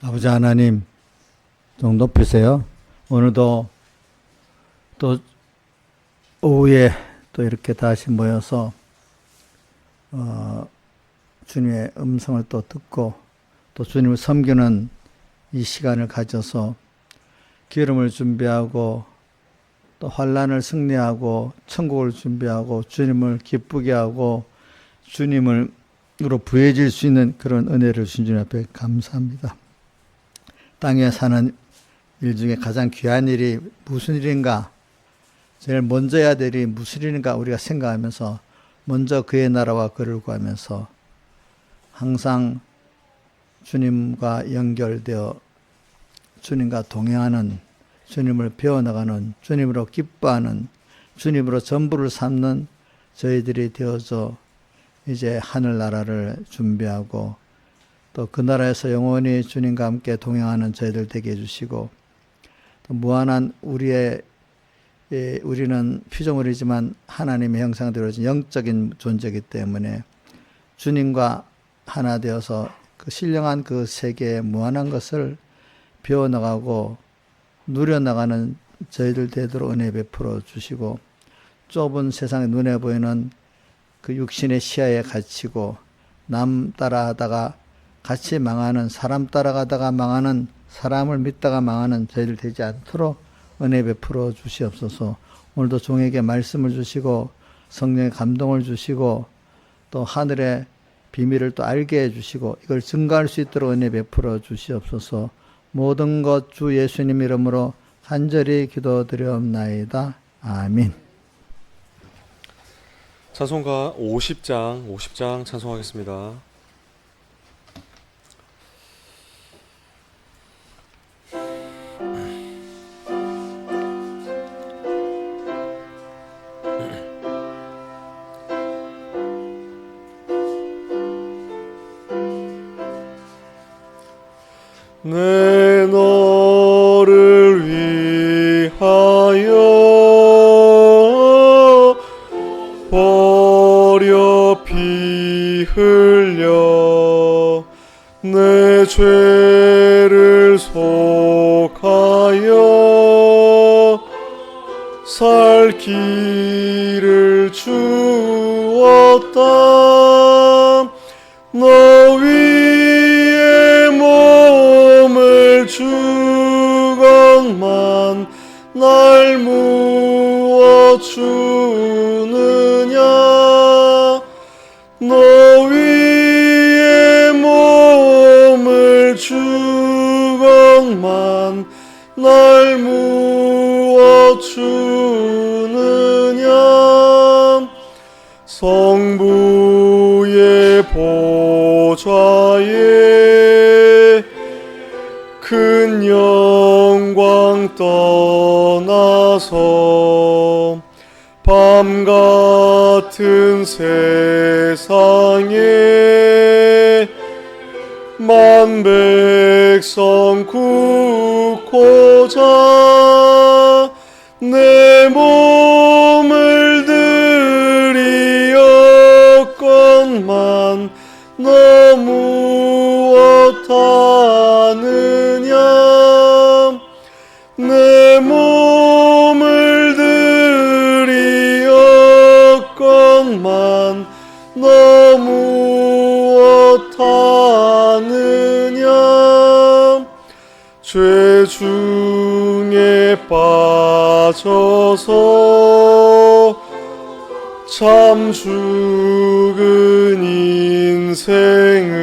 아버지 하나님, 좀 높이세요. 오늘도 또 오후에 또 이렇게 다시 모여서 주님의 음성을 또 듣고 또 주님을 섬기는 이 시간을 가져서 기름을 준비하고 또 환난을 승리하고 천국을 준비하고 주님을 기쁘게 하고 주님으로 부해질 수 있는 그런 은혜를 주신 주님 앞에 감사합니다. 땅에 사는 일 중에 가장 귀한 일이 무슨 일인가, 제일 먼저 해야 될 일이 무슨 일인가 우리가 생각하면서 먼저 그의 나라와 그를 구하면서 항상 주님과 연결되어 주님과 동행하는, 주님을 배워나가는, 주님으로 기뻐하는, 주님으로 전부를 삼는 저희들이 되어서 이제 하늘나라를 준비하고 또 그 나라에서 영원히 주님과 함께 동행하는 저희들 되게 해주시고, 또 무한한 우리는 피조물이지만 하나님의 형상대로 영적인 존재이기 때문에 주님과 하나 되어서 그 신령한 그 세계의 무한한 것을 배워나가고 누려나가는 저희들 되도록 은혜 베풀어 주시고, 좁은 세상에 눈에 보이는 그 육신의 시야에 갇히고 남 따라하다가 같이 망하는, 사람 따라가다가 망하는, 사람을 믿다가 망하는 저희들 되지 않도록 은혜 베풀어 주시옵소서. 오늘도 종에게 말씀을 주시고 성령의 감동을 주시고 또 하늘의 비밀을 또 알게 해주시고 이걸 증거할 수 있도록 은혜 베풀어 주시옵소서. 모든 것 주 예수님 이름으로 간절히 기도드리옵나이다. 아멘. 찬송가 50장 찬송하겠습니다. 내 너를 위하여 버려 피 흘려 내 죄를 속하여 살 길을 주었다. 너 위에 몸을 주건만 날 무엇 주느냐. 너 위에 몸을 주건만 날 무엇 주느냐. 성부의 보좌에 큰 영광 떠나서 밤 같은 세상에 만 백성 굽고자 내 몸을 드리었건만 너 무엇 하느냐. 내 몸을 드리었건만 너 무엇 하느냐. 죄 중에 빠져서 참 죽은 인생을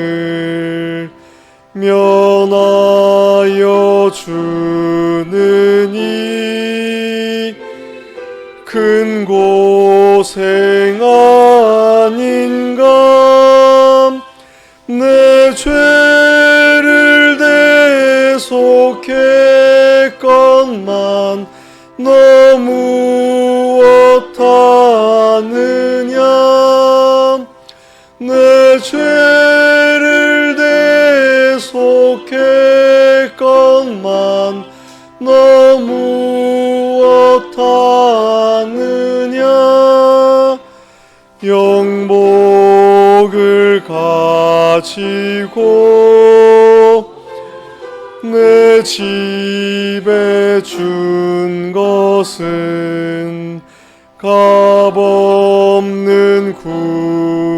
면하여 주느니 큰 고생 아닌가. 내 죄를 대속했건만 너 무엇 하느냐. 내 죄를 대속했건만 너 무엇 하느냐. 영복을 가지고 내 집에 준 것은 값없는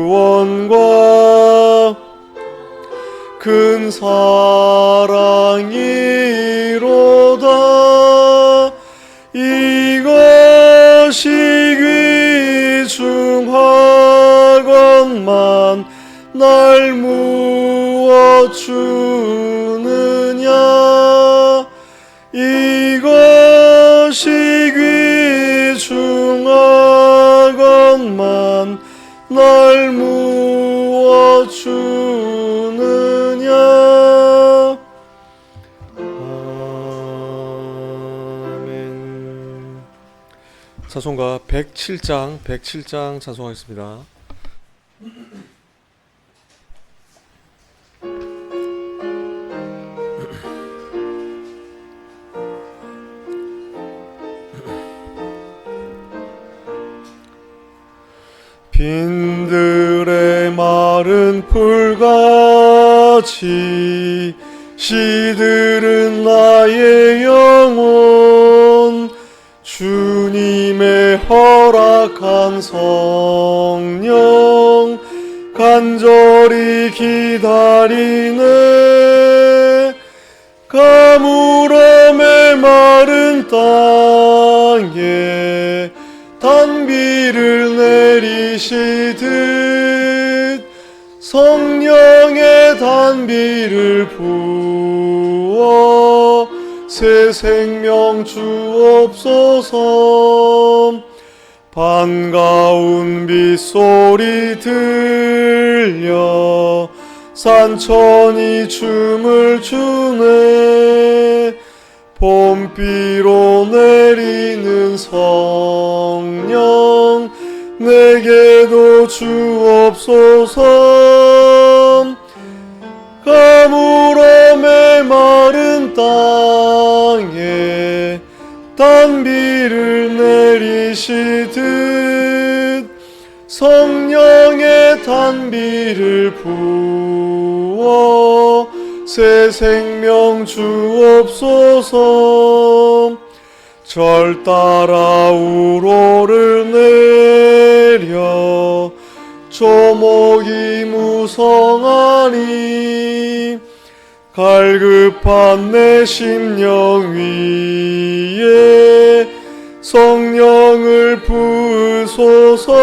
구원과 큰 사랑이로다. 이것이 귀중하건만 날 무엇 주느냐. 이것이 귀중하건만 날 무엇 주느냐. 아멘. 찬송가 107장 찬송하겠습니다. 빈들의 마른 풀같이 시들은 나의 영혼, 주님의 허락한 성령 간절히 기다리네. 가물음의 마른 땅에 단비를 내리시듯 성령의 단비를 부어 새 생명 주옵소서. 반가운 빗소리 들려 산천이 춤을 추네. 봄비로 내리는 성령 내게도 주옵소서. 가물음의 마른 땅에 단비를 내리시듯 성령의 단비를 부어 새 생명 주옵소서. 절 따라 우로를 내려 조목이 무성하니 갈급한 내 심령 위에 성령을 부으소서.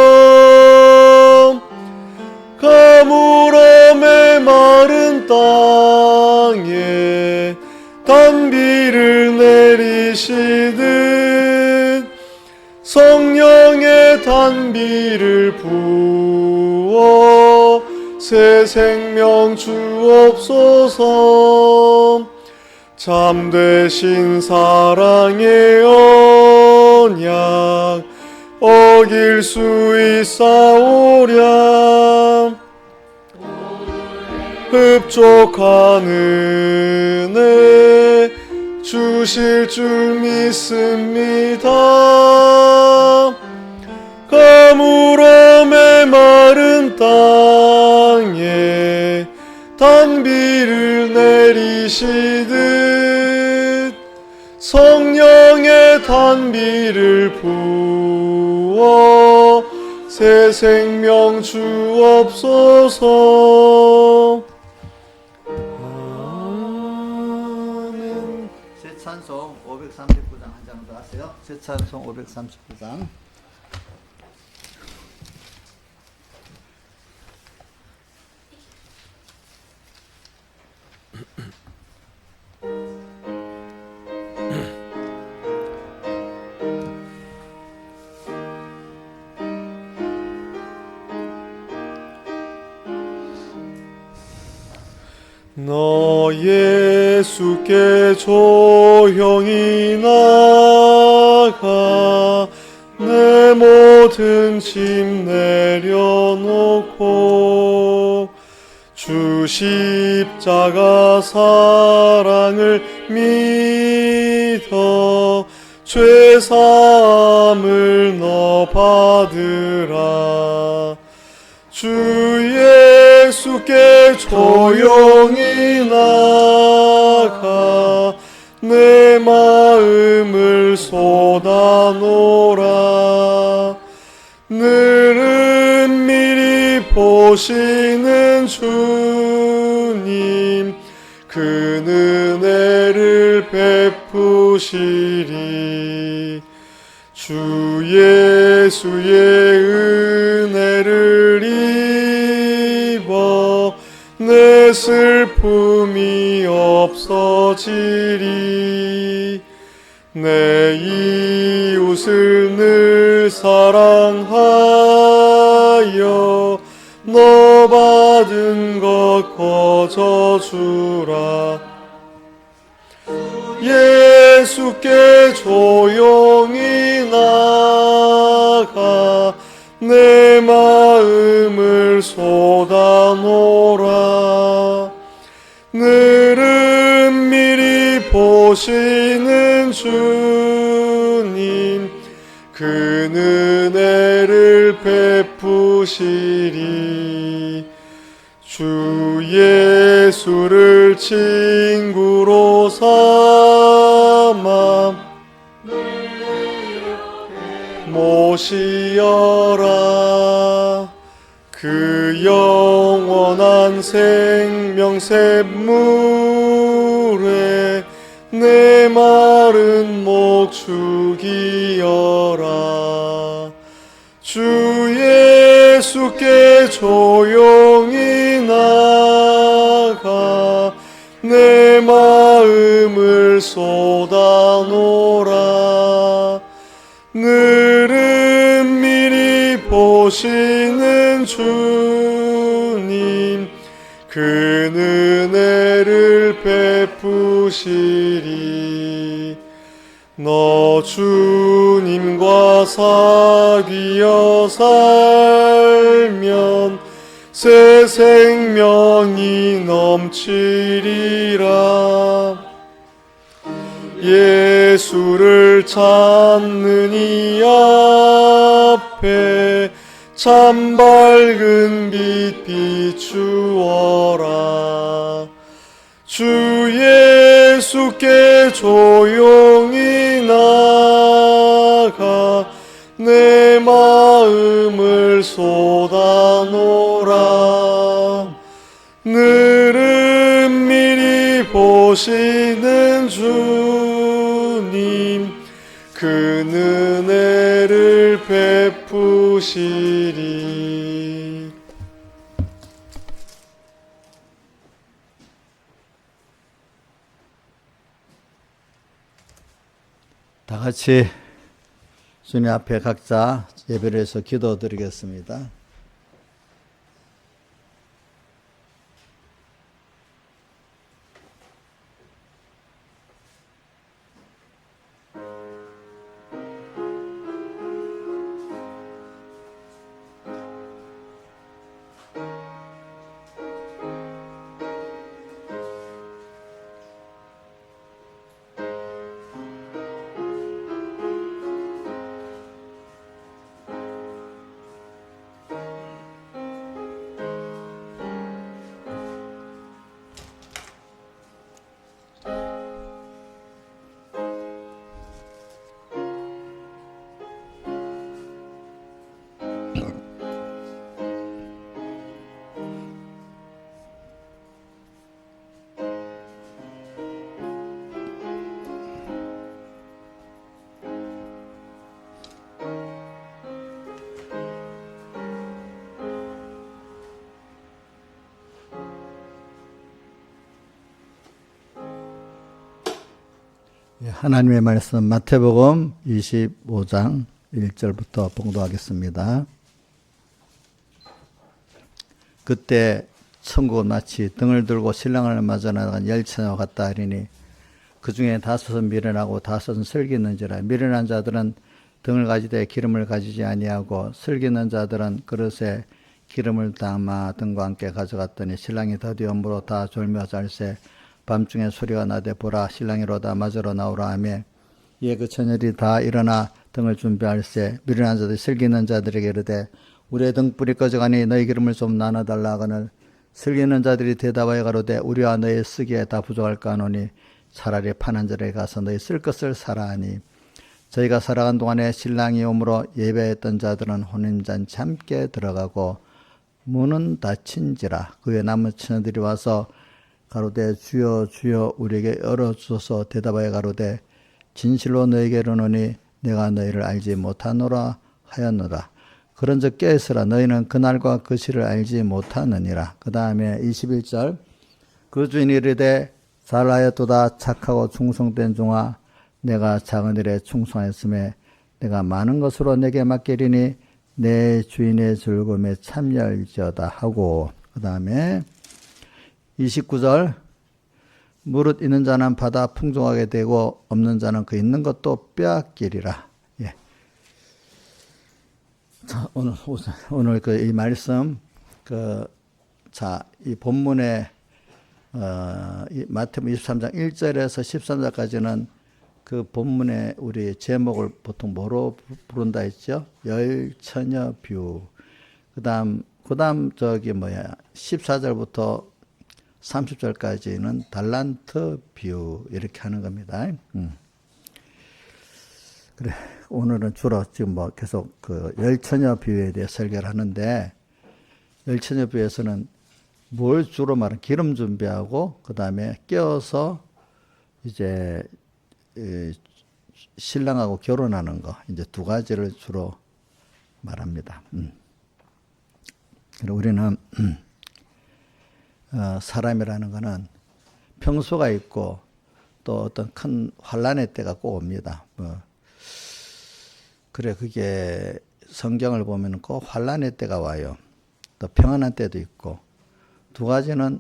가물음의 마른 땅에 단비를 내리시듯 성령의 단비를 부어 새 생명 주옵소서. 참되신 사랑의 언약 어길 수 있사오랴. 흡족한 은혜 주실 줄 믿습니다. 가물음의 마른 땅에 단비를 내리시듯 성령의 단비를 부어 새 생명 주옵소서. 아멘. 새 찬송 539장 한 장 더 하세요. 새 찬송 539장. 너 예수께 조용히 나가 내 모든 짐 내려놓고 주 십자가 사랑을 믿어 죄사함을 너 받으라. 주 예수께 조용히 나가 마음을 쏟아놓으라. 늘은 미리 보시는 주님, 그 은혜를 베푸시리. 주 예수의 은혜를 입어 내 슬픔이 없어지리. 내 이웃을 늘 사랑하여 너 받은 것 거저 주라. 예수께 조용히 나가 내 마음을 쏟아놓으라. 늘은 미리 보시는 주님, 그 은혜를 베푸시리. 주 예수를 친구로 삼아 모시어라. 그 영원한 생명 샘물에 내 마른 목 죽이어라. 주 예수께 조용히 나가 내 마음을 쏟아놓으라. 늘은 미리 보시는 주님, 그 은혜를 베푸시리. 너 주님과 사귀어 살면 새 생명이 넘치리라. 예수를 찾는 이 앞에 참 밝은 빛 비추어라. 주 예수께 조용히 나가 내 마음을 쏟아놓으라. 늘은 미리 보시는 주님, 그 은혜를 베푸시리. 다 같이 주님 앞에 각자 예배를 해서 기도드리겠습니다. 하나님의 말씀 마태복음 25장 1절부터 봉독하겠습니다. 그때 천국은 마치 등을 들고 신랑을 맞아 나간 열차와 같다 하리니 그 중에 다섯은 미련하고 다섯은 슬기 있는지라. 미련한 자들은 등을 가지되 기름을 가지지 아니하고 슬기 있는 자들은 그릇에 기름을 담아 등과 함께 가져갔더니 신랑이 더디어 물어 다 졸며 잘세 밤중에 소리가 나되 보라 신랑이로다 맞으러 나오라 하며 이에 그 처녀들이 다 일어나 등을 준비할세 미련한 자들이 슬기 있는 자들에게 이르되 우리의 등불이 꺼져가니 너희 기름을 좀 나눠달라 하거늘 슬기 있는 자들이 대답하여 가로되 우리와 너희 쓰기에 다 부족할까 하노니 차라리 파는 자에게 가서 너희 쓸 것을 사라 하니 저희가 살아간 동안에 신랑이 오므로 예배했던 자들은 혼인잔치 함께 들어가고 문은 닫힌지라. 그 외 남은 처녀들이 와서 가로되 주여 주여 우리에게 열어주소서. 대답하여 가로되 진실로 너에게 이르노니 내가 너희를 알지 못하노라 하였노라. 그런즉 깨어있으라. 너희는 그날과 그 시를 알지 못하느니라. 그 다음에 21절. 그 주인이 이르되 잘하였도다 착하고 충성된 종아, 내가 작은 일에 충성하였음에 내가 많은 것으로 내게 맡기리니 내 주인의 즐거움에 참여할지어다 하고, 그 다음에 29절. 무릇 있는 자는 받아 풍족하게 되고 없는 자는 그 있는 것도 빼앗기리라. 예. 자, 오늘 이 말씀, 이 본문에 이 마태복음 23장 1절에서 13절까지는 그 본문의 우리 제목을 보통 뭐로 부른다 했죠? 열처녀 뷰. 그다음 14절부터 30절까지는 달란트 뷰 이렇게 하는 겁니다. 그래, 오늘은 주로 지금 계속 그 열처녀 뷰에 대해 설교를 하는데, 열처녀 뷰에서는 뭘 주로 말하는, 기름 준비하고 그 다음에 깨어서 이제 신랑하고 결혼하는 거, 이제 두 가지를 주로 말합니다. 우리는 사람이라는 거는 평소가 있고 또 어떤 큰 환란의 때가 꼭 옵니다. 그게 성경을 보면 꼭 환란의 때가 와요. 또 평안한 때도 있고, 두 가지는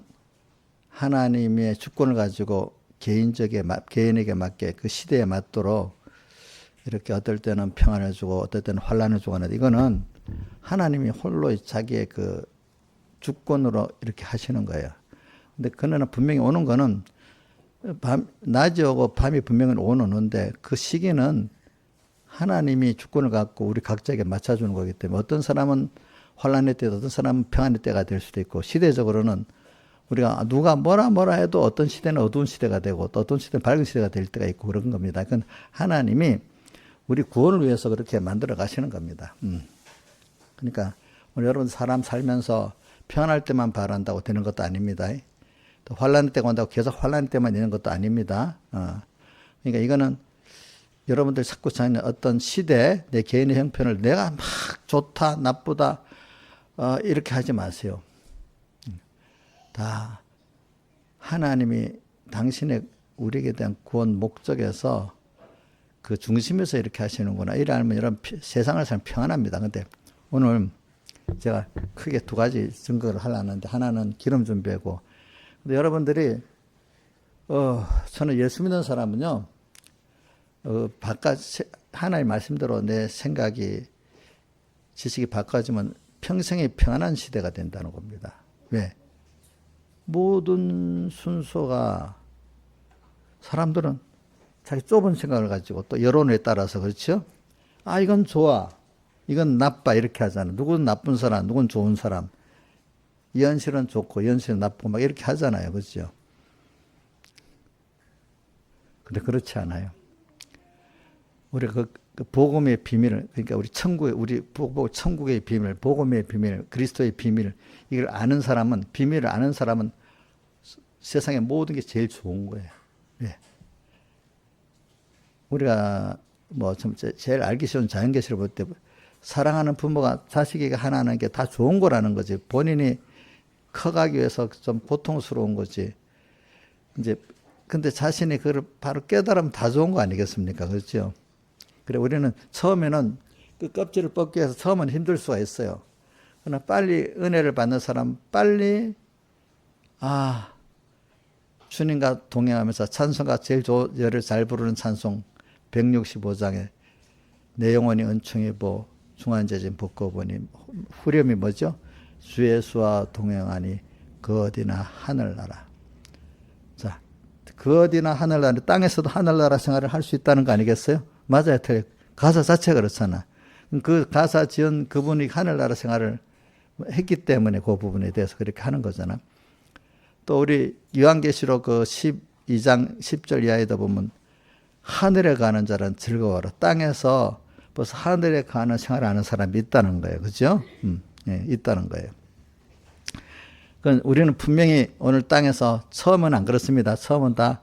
하나님의 주권을 가지고 개인에게 맞게 그 시대에 맞도록 이렇게 어떨 때는 평안을 주고 어떨 때는 환란을 주거나, 이거는 하나님이 홀로 자기의 그 주권으로 이렇게 하시는 거예요. 근데 그러나 분명히 오는 거는 낮이 오고 밤이 분명히 오는데, 그 시기는 하나님이 주권을 갖고 우리 각자에게 맞춰주는 거기 때문에 어떤 사람은 환란의 때도 어떤 사람은 평안의 때가 될 수도 있고, 시대적으로는 우리가 누가 뭐라 해도 어떤 시대는 어두운 시대가 되고 또 어떤 시대는 밝은 시대가 될 때가 있고 그런 겁니다. 그건 하나님이 우리 구원을 위해서 그렇게 만들어 가시는 겁니다. 그러니까 우리 여러분 사람 살면서 평안할 때만 바란다고 되는 것도 아닙니다. 또 환란의 때가 온다고 계속 환란의 때만 있는 것도 아닙니다. 그러니까 이거는 여러분들 자꾸 자는 어떤 시대, 내 개인의 형편을 내가 막 좋다, 나쁘다, 이렇게 하지 마세요. 다 하나님이 당신의 우리에게 대한 구원 목적에서 그 중심에서 이렇게 하시는구나. 이래 알면 여러분 세상을 살면 평안합니다. 근데 오늘 제가 크게 두 가지 증거를 하려는데, 하나는 기름 준비하고, 근데 여러분들이 저는 예수 믿는 사람은요, 바깥 하나님 말씀대로 내 생각이 지식이 바꿔지면 평생에 평안한 시대가 된다는 겁니다. 왜? 모든 순서가, 사람들은 자기 좁은 생각을 가지고 또 여론에 따라서, 그렇죠? 이건 좋아, 이건 나빠, 이렇게 하잖아. 누구는 나쁜 사람, 누구는 좋은 사람, 이 현실은 좋고 이 현실은 나쁘고 막 이렇게 하잖아요. 그렇죠? 근데 그렇지 않아요. 우리가 그 복음의 비밀을, 그러니까 우리 천국의 비밀, 복음의 비밀, 그리스도의 비밀, 이걸 아는 사람은, 비밀을 아는 사람은 세상의 모든 게 제일 좋은 거예요. 예. 우리가 제일 알기 쉬운 자연계시를 볼 때, 사랑하는 부모가 자식에게 하나 하는 게 다 좋은 거라는 거지. 본인이 커가기 위해서 좀 고통스러운 거지. 근데 자신이 그걸 바로 깨달으면 다 좋은 거 아니겠습니까? 그렇죠? 그래, 우리는 처음에는 그 껍질을 벗기 위해서 처음은 힘들 수가 있어요. 그러나 빨리 은혜를 받는 사람, 빨리, 주님과 동행하면서 찬송가 제일 열을 잘 부르는 찬송, 165장에 내 영혼이 은총이 보, 중환제진 벗고 보니, 후렴이 뭐죠? 주 예수와 동행하니 그 어디나 하늘나라. 자, 그 어디나 하늘나라, 땅에서도 하늘나라 생활을 할 수 있다는 거 아니겠어요? 맞아요. 가사 자체가 그렇잖아. 그 가사 지은 그분이 하늘나라 생활을 했기 때문에 그 부분에 대해서 그렇게 하는 거잖아. 또 우리 요한계시록 그 12장 10절 이하에도 보면 하늘에 가는 자는 즐거워라. 땅에서 벌써 하늘에 가는 생활을 하는 사람이 있다는 거예요. 그죠? 예, 있다는 거예요. 우리는 분명히 오늘 땅에서 처음은 안 그렇습니다. 처음은 다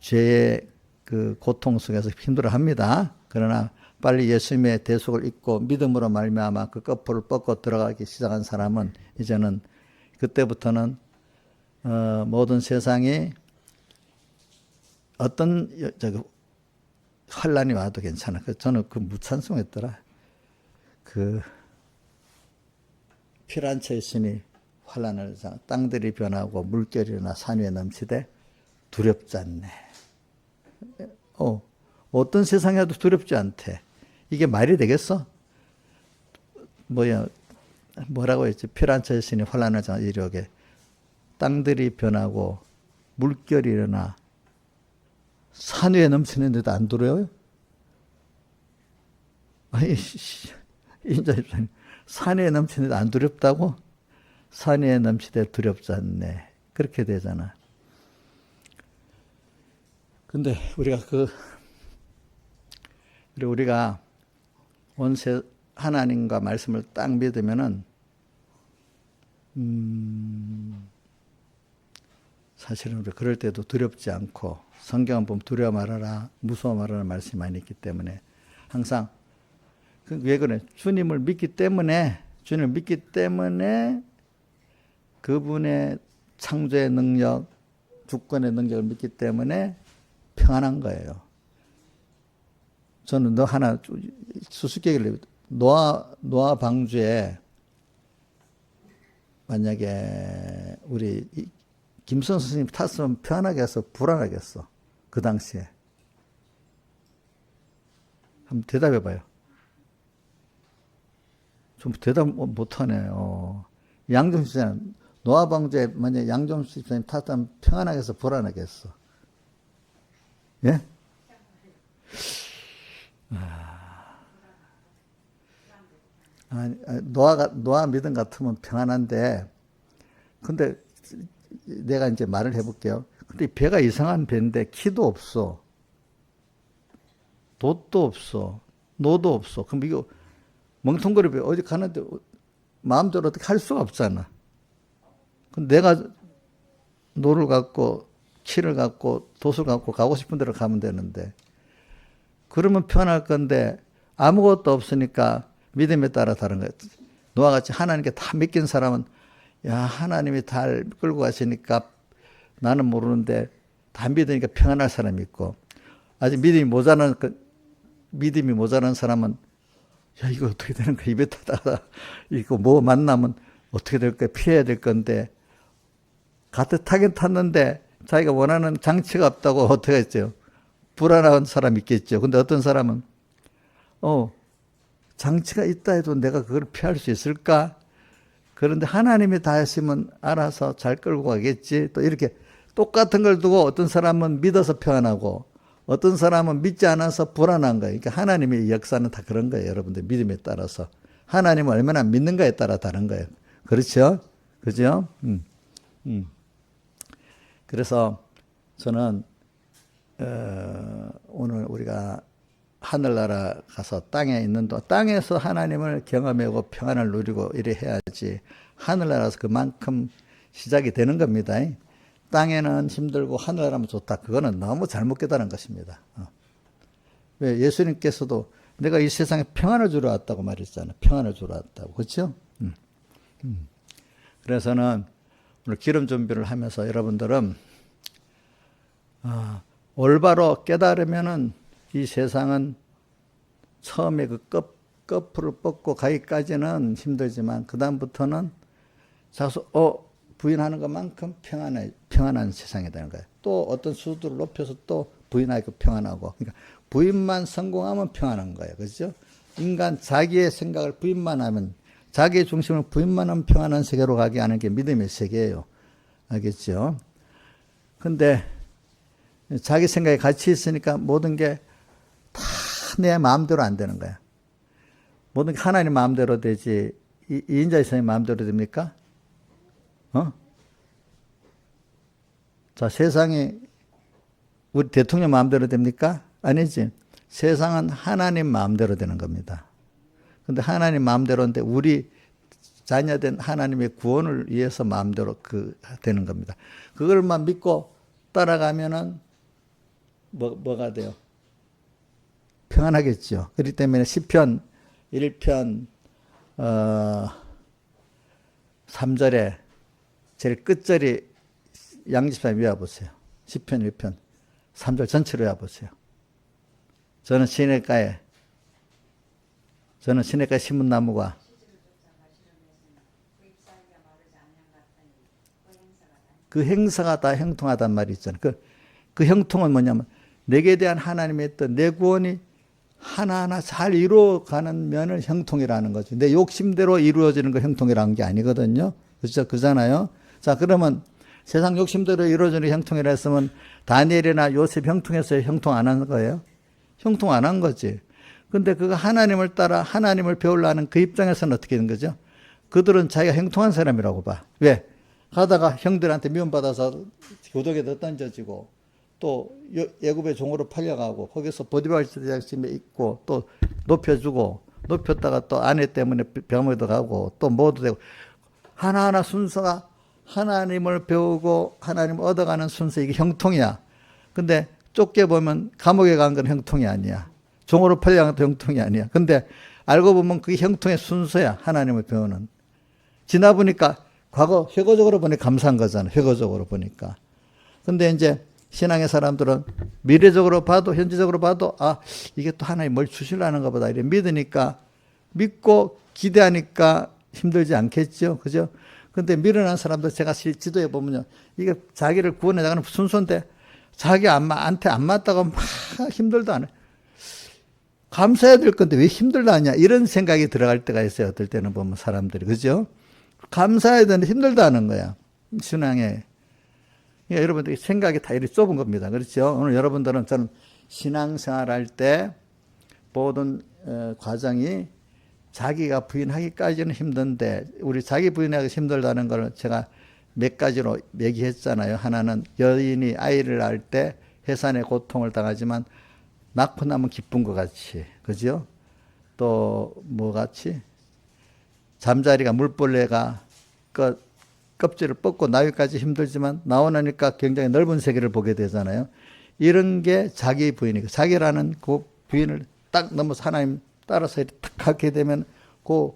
죄의 그 고통 속에서 힘들어 합니다. 그러나 빨리 예수님의 대속을 잊고 믿음으로 말미암아 그 거풀을 뻗고 들어가기 시작한 사람은 이제는 그때부터는 모든 세상이 어떤 환란이 와도 괜찮아. 저는 그 무찬송했더라. 그 피란처의 신이 환란을 땅들이 변하고 물결이나 산 위에 넘치되 두렵지 않네. 어떤 세상에도 두렵지 않대. 이게 말이 되겠어? 뭐라고 했지? 피란처의 신이 환란을 이르게 땅들이 변하고 물결이 일어나 산 위에 넘치는데도 안 두려워요? 아니, 인자입사님, 산 위에 넘치는데도 안 두렵다고? 산 위에 넘치되 두렵지 않네. 그렇게 되잖아. 근데 우리가 원세 하나님과 말씀을 딱 믿으면은, 사실은 우리 그럴 때도 두렵지 않고, 성경은 보면 두려워 말아라, 무서워 말아라 말씀이 많이 있기 때문에, 항상, 왜 그래? 주님을 믿기 때문에, 그분의 창조의 능력, 주권의 능력을 믿기 때문에 평안한 거예요. 저는 수수께끼를, 노아 방주에 만약에 우리 김선 선생님 탔으면 편하게 해서 불안하겠어. 그 당시에. 한번 대답해 봐요. 좀 대답 못하네요. 양정식 집사님, 노아 방주에 만약에 양정식 집사님 탔다면 평안하게 해서 불안하게 했어. 예? 노아 믿음 같으면 평안한데, 근데 내가 이제 말을 해볼게요. 근데 배가 이상한 배인데 키도 없어, 돛도 없어, 노도 없어. 그럼 이거 멍텅거리 어디 가는데 마음대로 어떻게 할 수가 없잖아. 근데 내가 노를 갖고 키를 갖고 돛을 갖고 가고 싶은 데로 가면 되는데, 그러면 편할 건데 아무것도 없으니까 믿음에 따라 다른 거예요. 노아같이 하나님께 다 맡긴 사람은, 야, 하나님이 달 끌고 가시니까 나는 모르는데 다 믿으니까 평안할 사람이 있고, 아직 믿음이 모자란 사람은, 야, 이거 어떻게 되는 거야? 입에 타다가 이거 뭐 만나면 어떻게 될 거야? 피해야 될 건데, 타긴 탔는데 자기가 원하는 장치가 없다고 어떻게 했죠? 불안한 사람이 있겠죠. 근데 어떤 사람은 장치가 있다 해도 내가 그걸 피할 수 있을까? 그런데 하나님이 다 했으면 알아서 잘 끌고 가겠지. 또 이렇게 똑같은 걸 두고 어떤 사람은 믿어서 평안하고 어떤 사람은 믿지 않아서 불안한 거예요. 그러니까 하나님의 역사는 다 그런 거예요. 여러분들 믿음에 따라서. 하나님을 얼마나 믿는가에 따라 다른 거예요. 그렇죠? 그죠? 그래서 저는 오늘 우리가 하늘나라 가서 땅에 있는 땅에서 하나님을 경험하고 평안을 누리고 이래 해야지 하늘나라에서 그만큼 시작이 되는 겁니다. 땅에는 힘들고 하늘나라면 좋다. 그거는 너무 잘못 깨달은 것입니다. 왜 예수님께서도 내가 이 세상에 평안을 주러 왔다고 말했잖아요. 평안을 주러 왔다고. 그렇죠? 그래서는 오늘 기름 준비를 하면서 여러분들은 올바로 깨달으면은 이 세상은 처음에 그 거풀을 뻗고 가기까지는 힘들지만 그 다음부터는 자수 부인하는 것만큼 평안한 세상이 되는 거예요. 또 어떤 수두를 높여서 또 부인하고 평안하고, 그러니까 부인만 성공하면 평안한 거예요. 그렇죠? 인간 자기의 생각을 부인만 하면, 자기의 중심을 부인만 하면 평안한 세계로 가게 하는 게 믿음의 세계예요. 알겠죠? 근데 자기 생각에 같이 있으니까 모든 게 다 내 마음대로 안 되는 거야. 모든 게 하나님 마음대로 되지 이인자 이사님 마음대로 됩니까? 자, 세상에 우리 대통령 마음대로 됩니까? 아니지. 세상은 하나님 마음대로 되는 겁니다. 근데 하나님 마음대로인데 우리 자녀된 하나님의 구원을 위해서 마음대로 되는 겁니다. 그걸만 믿고 따라가면은 뭐가 돼요? 평안하겠죠. 그렇기 때문에 시편 1편 3절에 제일 끝절이 양집사님 외워보세요. 시편 1편 3절 전체로 외워보세요. 저는 시냇가에 심은 나무가 그 행사가 다 형통하단 말이 있잖아요. 그 형통은 뭐냐면 내게 대한 하나님의 뜻, 내 구원이 하나하나 잘 이루어가는 면을 형통이라는 거죠. 내 욕심대로 이루어지는 거 형통이라는 게 아니거든요. 그렇죠? 그잖아요. 자, 그러면 세상 욕심대로 이루어지는 형통이라 했으면 다니엘이나 요셉 형통해서 형통 안 한 거예요? 형통 안 한 거지. 근데 그거 하나님을 따라 하나님을 배우려는 그 입장에서는 어떻게 된 거죠? 그들은 자기가 형통한 사람이라고 봐. 왜? 가다가 형들한테 미움받아서 교독에다 던져지고 또 애굽의 종으로 팔려가고 거기서 보디발 제작심에 있고 또 높여주고 높였다가 또 아내 때문에 병원에도 가고 또 뭐도 되고 하나하나 순서가 하나님을 배우고 하나님을 얻어가는 순서 이게 형통이야. 근데 쫓겨보면 감옥에 간 건 형통이 아니야. 종으로 팔려간 것도 형통이 아니야. 근데 알고 보면 그게 형통의 순서야. 하나님을 배우는. 지나 보니까 과거 회고적으로 보니 감사한 거잖아. 회고적으로 보니까. 근데 이제 신앙의 사람들은 미래적으로 봐도 현재적으로 봐도 이게 또 하나님 뭘 주시려는가 보다 이래 믿으니까 믿고 기대하니까 힘들지 않겠죠. 그죠? 근데 미련한 사람들 제가 지도에 보면요. 이게 자기를 구원해 나가는 순서인데 자기한테 안 맞다고 막 힘들다 하네. 감사해야 될 건데 왜 힘들다 하냐 이런 생각이 들어갈 때가 있어요. 어떨 때는 보면 사람들이. 그죠? 감사해야 되는데 힘들다 하는 거야. 신앙에. 그러니까 여러분들 생각이 다 이렇게 좁은 겁니다. 그렇죠? 오늘 여러분들은 저는 신앙생활 할 때 모든 과정이 자기가 부인하기까지는 힘든데 우리 자기 부인하기 힘들다는 걸 제가 몇 가지로 얘기했잖아요. 하나는 여인이 아이를 낳을 때 해산의 고통을 당하지만 낳고 나면 기쁜 것 같이. 그죠? 또 뭐 같이? 잠자리가 물벌레가 껍질을 뻗고 나기까지 힘들지만 나오니까 굉장히 넓은 세계를 보게 되잖아요. 이런 게 자기 부인이고 자기라는 그 부인을 딱 넘어서 하나님 따라서 탁 하게 되면 그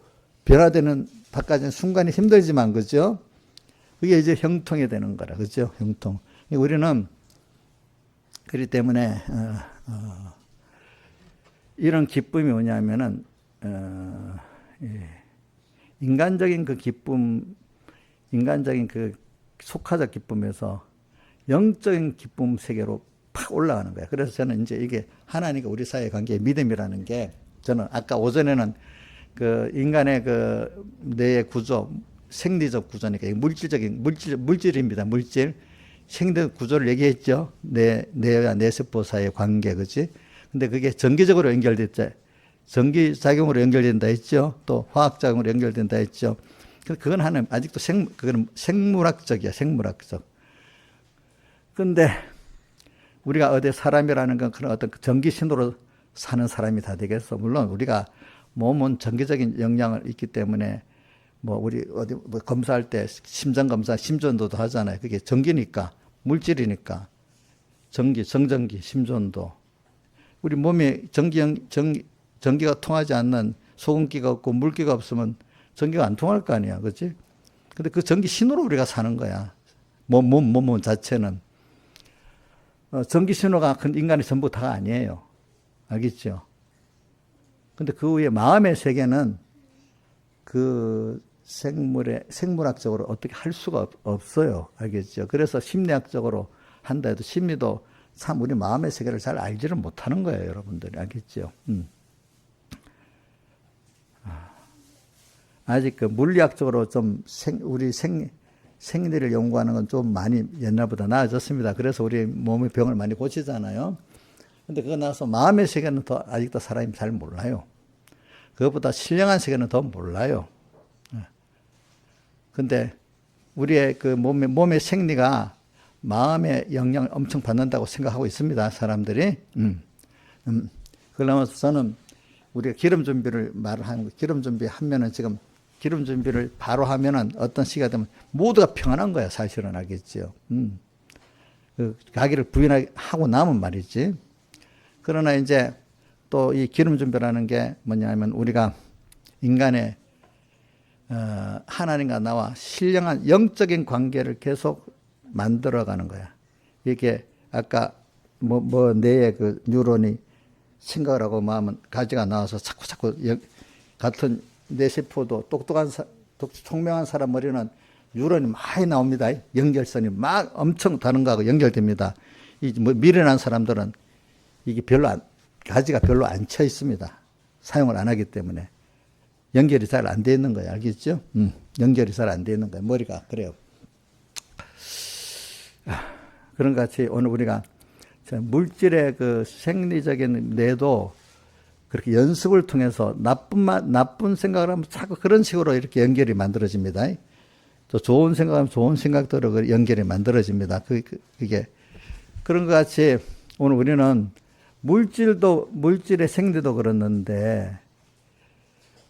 변화되는 바꿔지는 순간이 힘들지만 그죠? 그게 이제 형통이 되는 거라 그죠? 형통. 우리는 그렇기 때문에 이런 기쁨이 뭐냐면은 인간적인 그 기쁨, 인간적인 그 속화적 기쁨에서 영적인 기쁨 세계로 팍 올라가는 거야. 그래서 저는 이제 이게 하나님과 우리 사이의 관계의 믿음이라는 게 저는 아까 오전에는 그 인간의 그 뇌의 구조, 생리적 구조니까 물질적인 물질입니다. 물질. 생리적 구조를 얘기했죠. 뇌와 뇌세포 사이의 관계, 그지? 근데 그게 전기적으로 연결됐죠. 전기작용으로 연결된다 했죠. 또 화학작용으로 연결된다 했죠. 그건 하는, 아직도 그건 생물학적이야, 생물학적. 근데 우리가 어디 사람이라는 건 그런 어떤 전기신호로 사는 사람이 다 되겠어. 물론 우리가 몸은 전기적인 영향을 있기 때문에 뭐 우리 어디 뭐 검사할 때 심장 검사, 심전도도 하잖아요. 그게 전기니까, 물질이니까. 정전기, 심전도. 우리 몸에 전기가 통하지 않는 소금기가 없고 물기가 없으면 전기가 안 통할 거 아니야. 그렇지? 근데 그 전기 신호로 우리가 사는 거야. 몸 자체는. 전기 신호가 인간의 전부 다가 아니에요. 알겠죠? 근데 그 위에 마음의 세계는 그 생물학적으로 어떻게 할 수가 없어요. 알겠죠? 그래서 심리학적으로 한다 해도 심리도 참 우리 마음의 세계를 잘 알지를 못하는 거예요. 여러분들이. 알겠죠? 아직 그 물리학적으로 좀 우리 생리를 연구하는 건 좀 많이 옛날보다 나아졌습니다. 그래서 우리 몸의 병을 많이 고치잖아요. 근데 그거 나서 마음의 세계는 더 아직도 사람이 잘 몰라요. 그것보다 신령한 세계는 더 몰라요. 근데 우리의 그 몸의 생리가 마음의 영향을 엄청 받는다고 생각하고 있습니다. 사람들이. 그러면서 저는 우리가 기름 준비를 말을 하는 거, 기름 준비하면은 지금 기름 준비를 바로 하면은 어떤 시기가 되면 모두가 평안한 거야. 사실은 알겠지요. 그 가기를 부인하고 나면 말이지. 그러나 이제 또 이 기름 준비라는 게 뭐냐면 우리가 인간의 하나님과 나와 신령한 영적인 관계를 계속 만들어가는 거야. 이게 아까 뇌의 그 뉴런이 생각을 하고 마음은 가지가 나와서 자꾸 같은 뇌세포도 똑똑한 총명한 사람 머리는 뉴런이 많이 나옵니다. 연결선이 막 엄청 다른 거하고 연결됩니다. 이 미련한 사람들은 이게 가지가 별로 안 쳐 있습니다. 사용을 안 하기 때문에 연결이 잘 안 돼 있는 거예요. 알겠죠? 연결이 잘 안 돼 있는 거예요. 머리가 그래요. 그런 것 같이 오늘 우리가 물질의 그 생리적인 뇌도 그렇게 연습을 통해서 나쁜 생각을 하면 자꾸 그런 식으로 이렇게 연결이 만들어집니다. 또 좋은 생각하면 좋은 생각대로 연결이 만들어집니다. 그게 그런 것 같이 오늘 우리는 물질의 생리도 그렇는데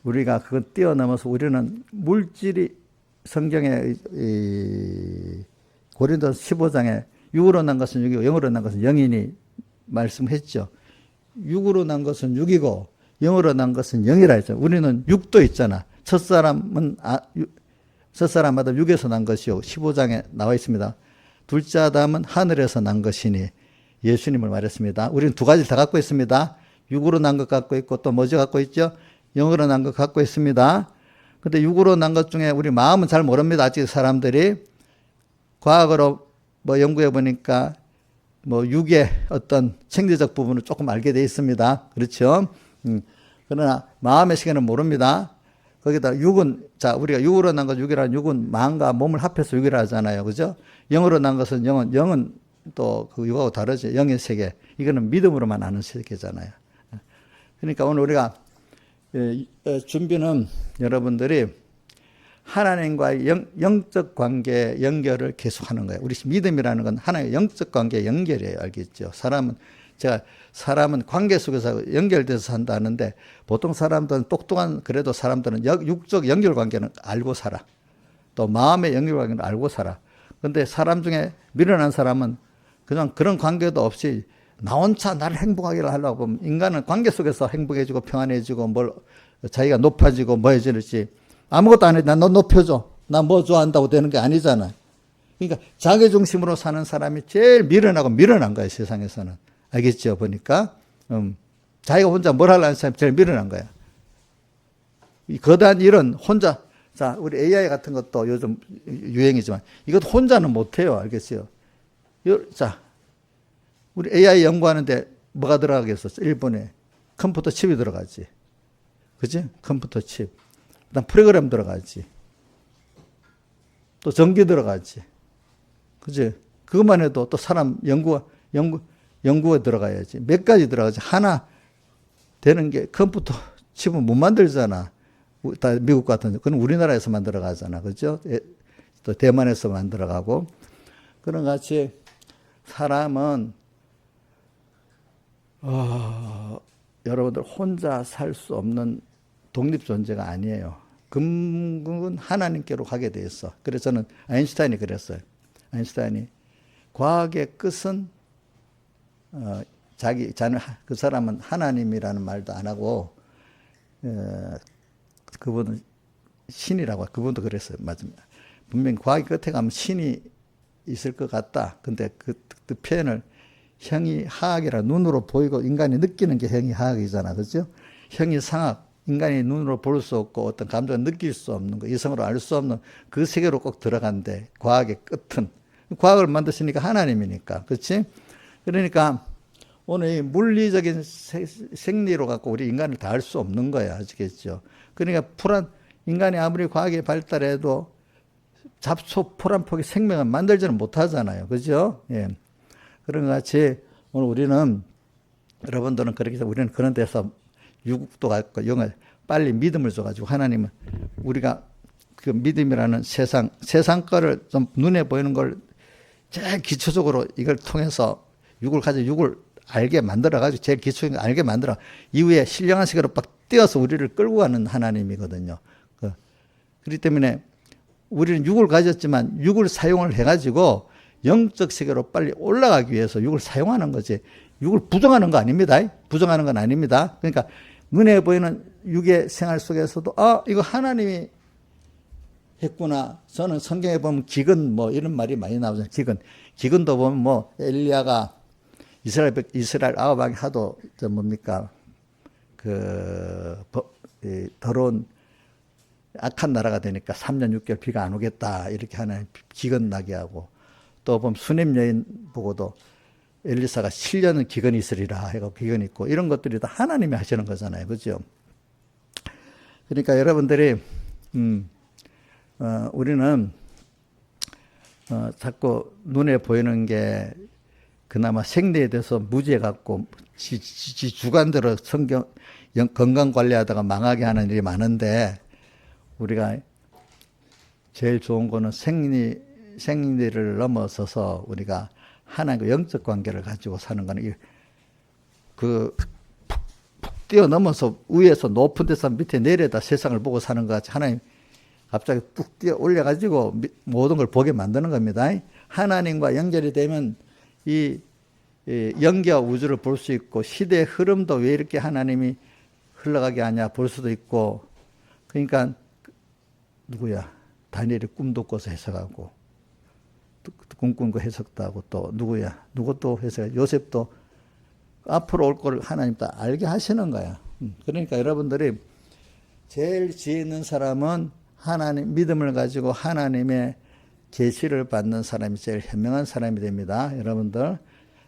우리가 그걸 뛰어넘어서 우리는 물질이 성경에 고린도서 15장에 육으로 난 것은 육이고 영으로 난 것은 영이니 말씀했죠. 육으로 난 것은 육이고 영으로 난 것은 영이라 했죠. 우리는 육도 있잖아. 첫사람마다 육에서 난 것이요. 15장에 나와 있습니다. 둘째 아담은 하늘에서 난 것이니 예수님을 말했습니다. 우리는 두 가지를 다 갖고 있습니다. 육으로 난 것 갖고 있고 또 뭐죠 갖고 있죠? 영으로 난 것 갖고 있습니다. 근데 육으로 난 것 중에 우리 마음은 잘 모릅니다. 아직 사람들이 과학으로 연구해 보니까 육의 어떤 생리적 부분을 조금 알게 돼 있습니다. 그렇죠? 그러나 마음의 세계는 모릅니다. 거기다 육은 우리가 육으로 난 것 육이라는 육은 마음과 몸을 합해서 육이라 하잖아요. 그죠? 영으로 난 것은 영은 또 그 육하고 다르죠. 영의 세계. 이거는 믿음으로만 아는 세계잖아요. 그러니까 오늘 우리가 준비는 여러분들이 하나님과의 영적 관계 연결을 계속하는 거예요. 우리 믿음이라는 건 하나님의 영적 관계 연결이에요. 알겠죠? 사람은 관계 속에서 연결돼서 산다는데 보통 사람들은 그래도 사람들은 육적 연결 관계는 알고 살아. 또 마음의 연결 관계는 알고 살아. 근데 사람 중에 미련한 사람은 그냥 그런 관계도 없이 나 혼자 나를 행복하게 하려고 하면 인간은 관계 속에서 행복해지고 평안해지고 자기가 높아지고 뭐 해지지 아무것도 안 해. 너 높여줘. 나 뭐 좋아한다고 되는 게 아니잖아. 그러니까 자기 중심으로 사는 사람이 제일 미련한 거야, 세상에서는. 알겠죠? 보니까. 자기가 혼자 뭘 하려는 사람이 제일 미련한 거야. 이 거대한 일은 혼자, 우리 AI 같은 것도 요즘 유행이지만 이것도 혼자는 못해요. 알겠어요? 우리 AI 연구하는데 뭐가 들어가겠어? 일본에 컴퓨터 칩이 들어가지. 그지? 컴퓨터 칩. 그다음 프로그램 들어가지. 또 전기 들어가지. 그지? 그것만 해도 또 사람 연구에 들어가야지. 몇 가지 들어가지. 하나 되는 게 컴퓨터 칩은 못 만들잖아. 다 미국 같은 데. 그건 우리나라에서 만들어가잖아. 그죠? 또 대만에서 만들어가고. 그런 같이 사람은 여러분들 혼자 살 수 없는 독립 존재가 아니에요. 근본은 하나님께로 가게 돼 있어. 그래서 저는 아인슈타인이 그랬어요. 아인슈타인이 과학의 끝은 그 사람은 하나님이라는 말도 안 하고 그분은 신이라고 그분도 그랬어요. 맞습니다. 분명히 과학의 끝에 가면 신이 있을 것 같다. 근데 그 표현을 형이하학이라 눈으로 보이고 인간이 느끼는 게 형이하학이잖아. 그렇죠? 형이상학, 인간이 눈으로 볼 수 없고 어떤 감정을 느낄 수 없는 거, 이성으로 알 수 없는 그 세계로 꼭 들어간대. 과학의 끝은. 과학을 만드시니까 하나님이니까. 그렇지? 그러니까 오늘 이 물리적인 생리로 갖고 우리 인간을 다 알 수 없는 거야. 아시겠죠? 그러니까 인간이 아무리 과학이 발달해도 잡초 포란폭의 생명을 만들지는 못하잖아요. 그죠? 예. 그런 것 같이 오늘 우리는 여러분들은 그렇게 해서 우리는 그런 데서 유국도 갖고 영을 빨리 믿음을 줘가지고 하나님은 우리가 그 믿음이라는 세상 거를 좀 눈에 보이는 걸 제일 기초적으로 이걸 통해서 육을 알게 만들어가지고 제일 기초적인 걸 알게 만들어 이후에 신령한 세계로 막 뛰어서 우리를 끌고 가는 하나님이거든요. 그렇기 때문에 우리는 육을 가졌지만 육을 사용을 해가지고 영적 세계로 빨리 올라가기 위해서 육을 사용하는 거지. 육을 부정하는 거 아닙니다. 부정하는 건 아닙니다. 그러니까 눈에 보이는 육의 생활 속에서도 이거 하나님이 했구나. 저는 성경에 보면 기근 뭐 이런 말이 많이 나오잖아요. 기근도 보면 뭐 엘리야가 이스라엘 아홉 왕이 하도 뭡니까 더러운 악한 나라가 되니까 3년 6개월 비가 안 오겠다 이렇게 하나님 기근 나게 하고, 또 보면 수넴 여인 보고도 엘리사가 7년은 기근이 있으리라 해서 기근이 있고, 이런 것들이 다 하나님이 하시는 거잖아요. 그죠? 그러니까 여러분들이 우리는 자꾸 눈에 보이는 게 그나마 생리에 대해서 무지해 갖고 지 주관대로 성경 건강 관리하다가 망하게 하는 일이 많은데, 우리가 제일 좋은 거는 생리를 넘어서서 우리가 하나님과 영적 관계를 가지고 사는 거는 푹 뛰어넘어서 위에서 높은 데서 밑에 내려다 세상을 보고 사는 것 같이 하나님 갑자기 뚝 뛰어 올려가지고 모든 걸 보게 만드는 겁니다. 하나님과 연결이 되면 이 영계와 우주를 볼 수 있고, 시대의 흐름도 왜 이렇게 하나님이 흘러가게 하냐 볼 수도 있고. 그러니까 다니엘이 꿈도 꿔서 해석하고, 꿈꾼 거 해석도 하고, 또 누구 또 해석, 요셉도 앞으로 올 거를 하나님 다 알게 하시는 거야. 그러니까 여러분들이 제일 지혜 있는 사람은 하나님 믿음을 가지고 하나님의 계시를 받는 사람이 제일 현명한 사람이 됩니다. 여러분들,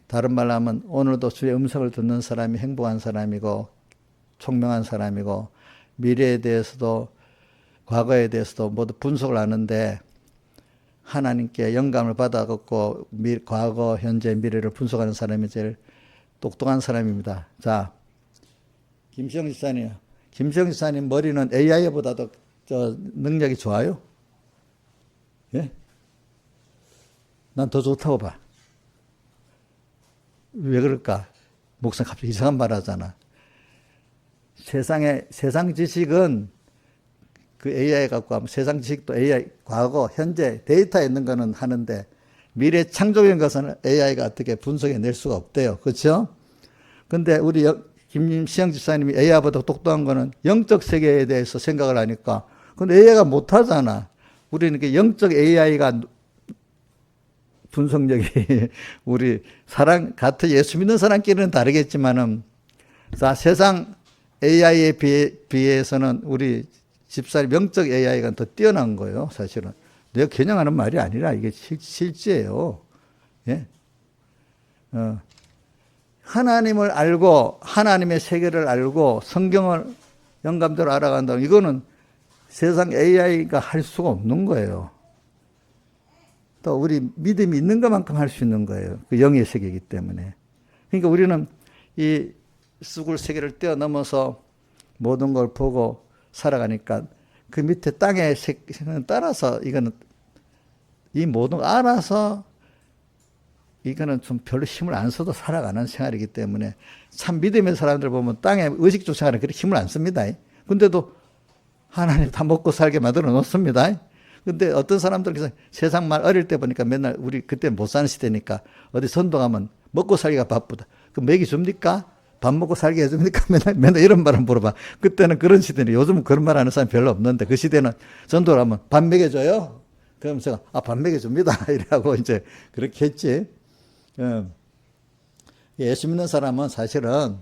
다른 말로 하면 오늘도 주의 음성을 듣는 사람이 행복한 사람이고 총명한 사람이고, 미래에 대해서도 과거에 대해서도 모두 분석을 하는데 하나님께 영감을 받아갖고 과거, 현재, 미래를 분석하는 사람이 제일 똑똑한 사람입니다. 자, 김시영 지사님 머리는 AI보다도 능력이 좋아요? 예? 난 더 좋다고 봐. 왜 그럴까? 목사님 갑자기 이상한 말 하잖아. 세상 지식은 그 AI 갖고 하면, 세상 지식도 AI, 과거, 현재, 데이터에 있는 거는 하는데 미래 창조적인 것은 AI가 어떻게 분석해 낼 수가 없대요. 그렇죠? 근데 우리 김시영 집사님이 AI보다 똑똑한 거는 영적 세계에 대해서 생각을 하니까, 근데 AI가 못 하잖아. 우리는 그 영적 AI가 분석력이 우리 같은 예수 믿는 사람끼리는 다르겠지만은, 자, 세상 AI에 비해서는 우리 집사님 영적 AI가 더 뛰어난 거예요. 사실은 내가 그냥 하는 말이 아니라 이게 실제예요. 예? 하나님을 알고 하나님의 세계를 알고 성경을 영감대로 알아간다면 이거는 세상 AI가 할 수가 없는 거예요. 또 우리 믿음이 있는 것만큼 할 수 있는 거예요. 그 영의 세계이기 때문에. 그러니까 우리는 이 쑥을 세계를 뛰어넘어서 모든 걸 보고 살아가니까 그 밑에 땅의 세계는 따라서 이거는 이 모든 걸 알아서 이거는 좀 별로 힘을 안 써도 살아가는 생활이기 때문에, 참 믿음의 사람들 보면 땅에 의식적 생활은 그렇게 힘을 안 씁니다. 근데도 하나님 다 먹고 살게 만들어 놓습니다. 근데 어떤 사람들 세상 말 어릴 때 보니까 맨날 우리 그때 못 사는 시대니까 어디 선도 가면 먹고 살기가 바쁘다. 그럼 먹이 줍니까? 밥 먹고 살게 해줍니까? 맨날 이런 말을 물어봐. 그때는 그런 시대는, 요즘은 그런 말 하는 사람이 별로 없는데, 그 시대는 전도를 하면 밥 먹여줘요? 그럼 제가, 밥 먹여줍니다. 이래하고 이제 그렇게 했지. 예수 믿는 사람은 사실은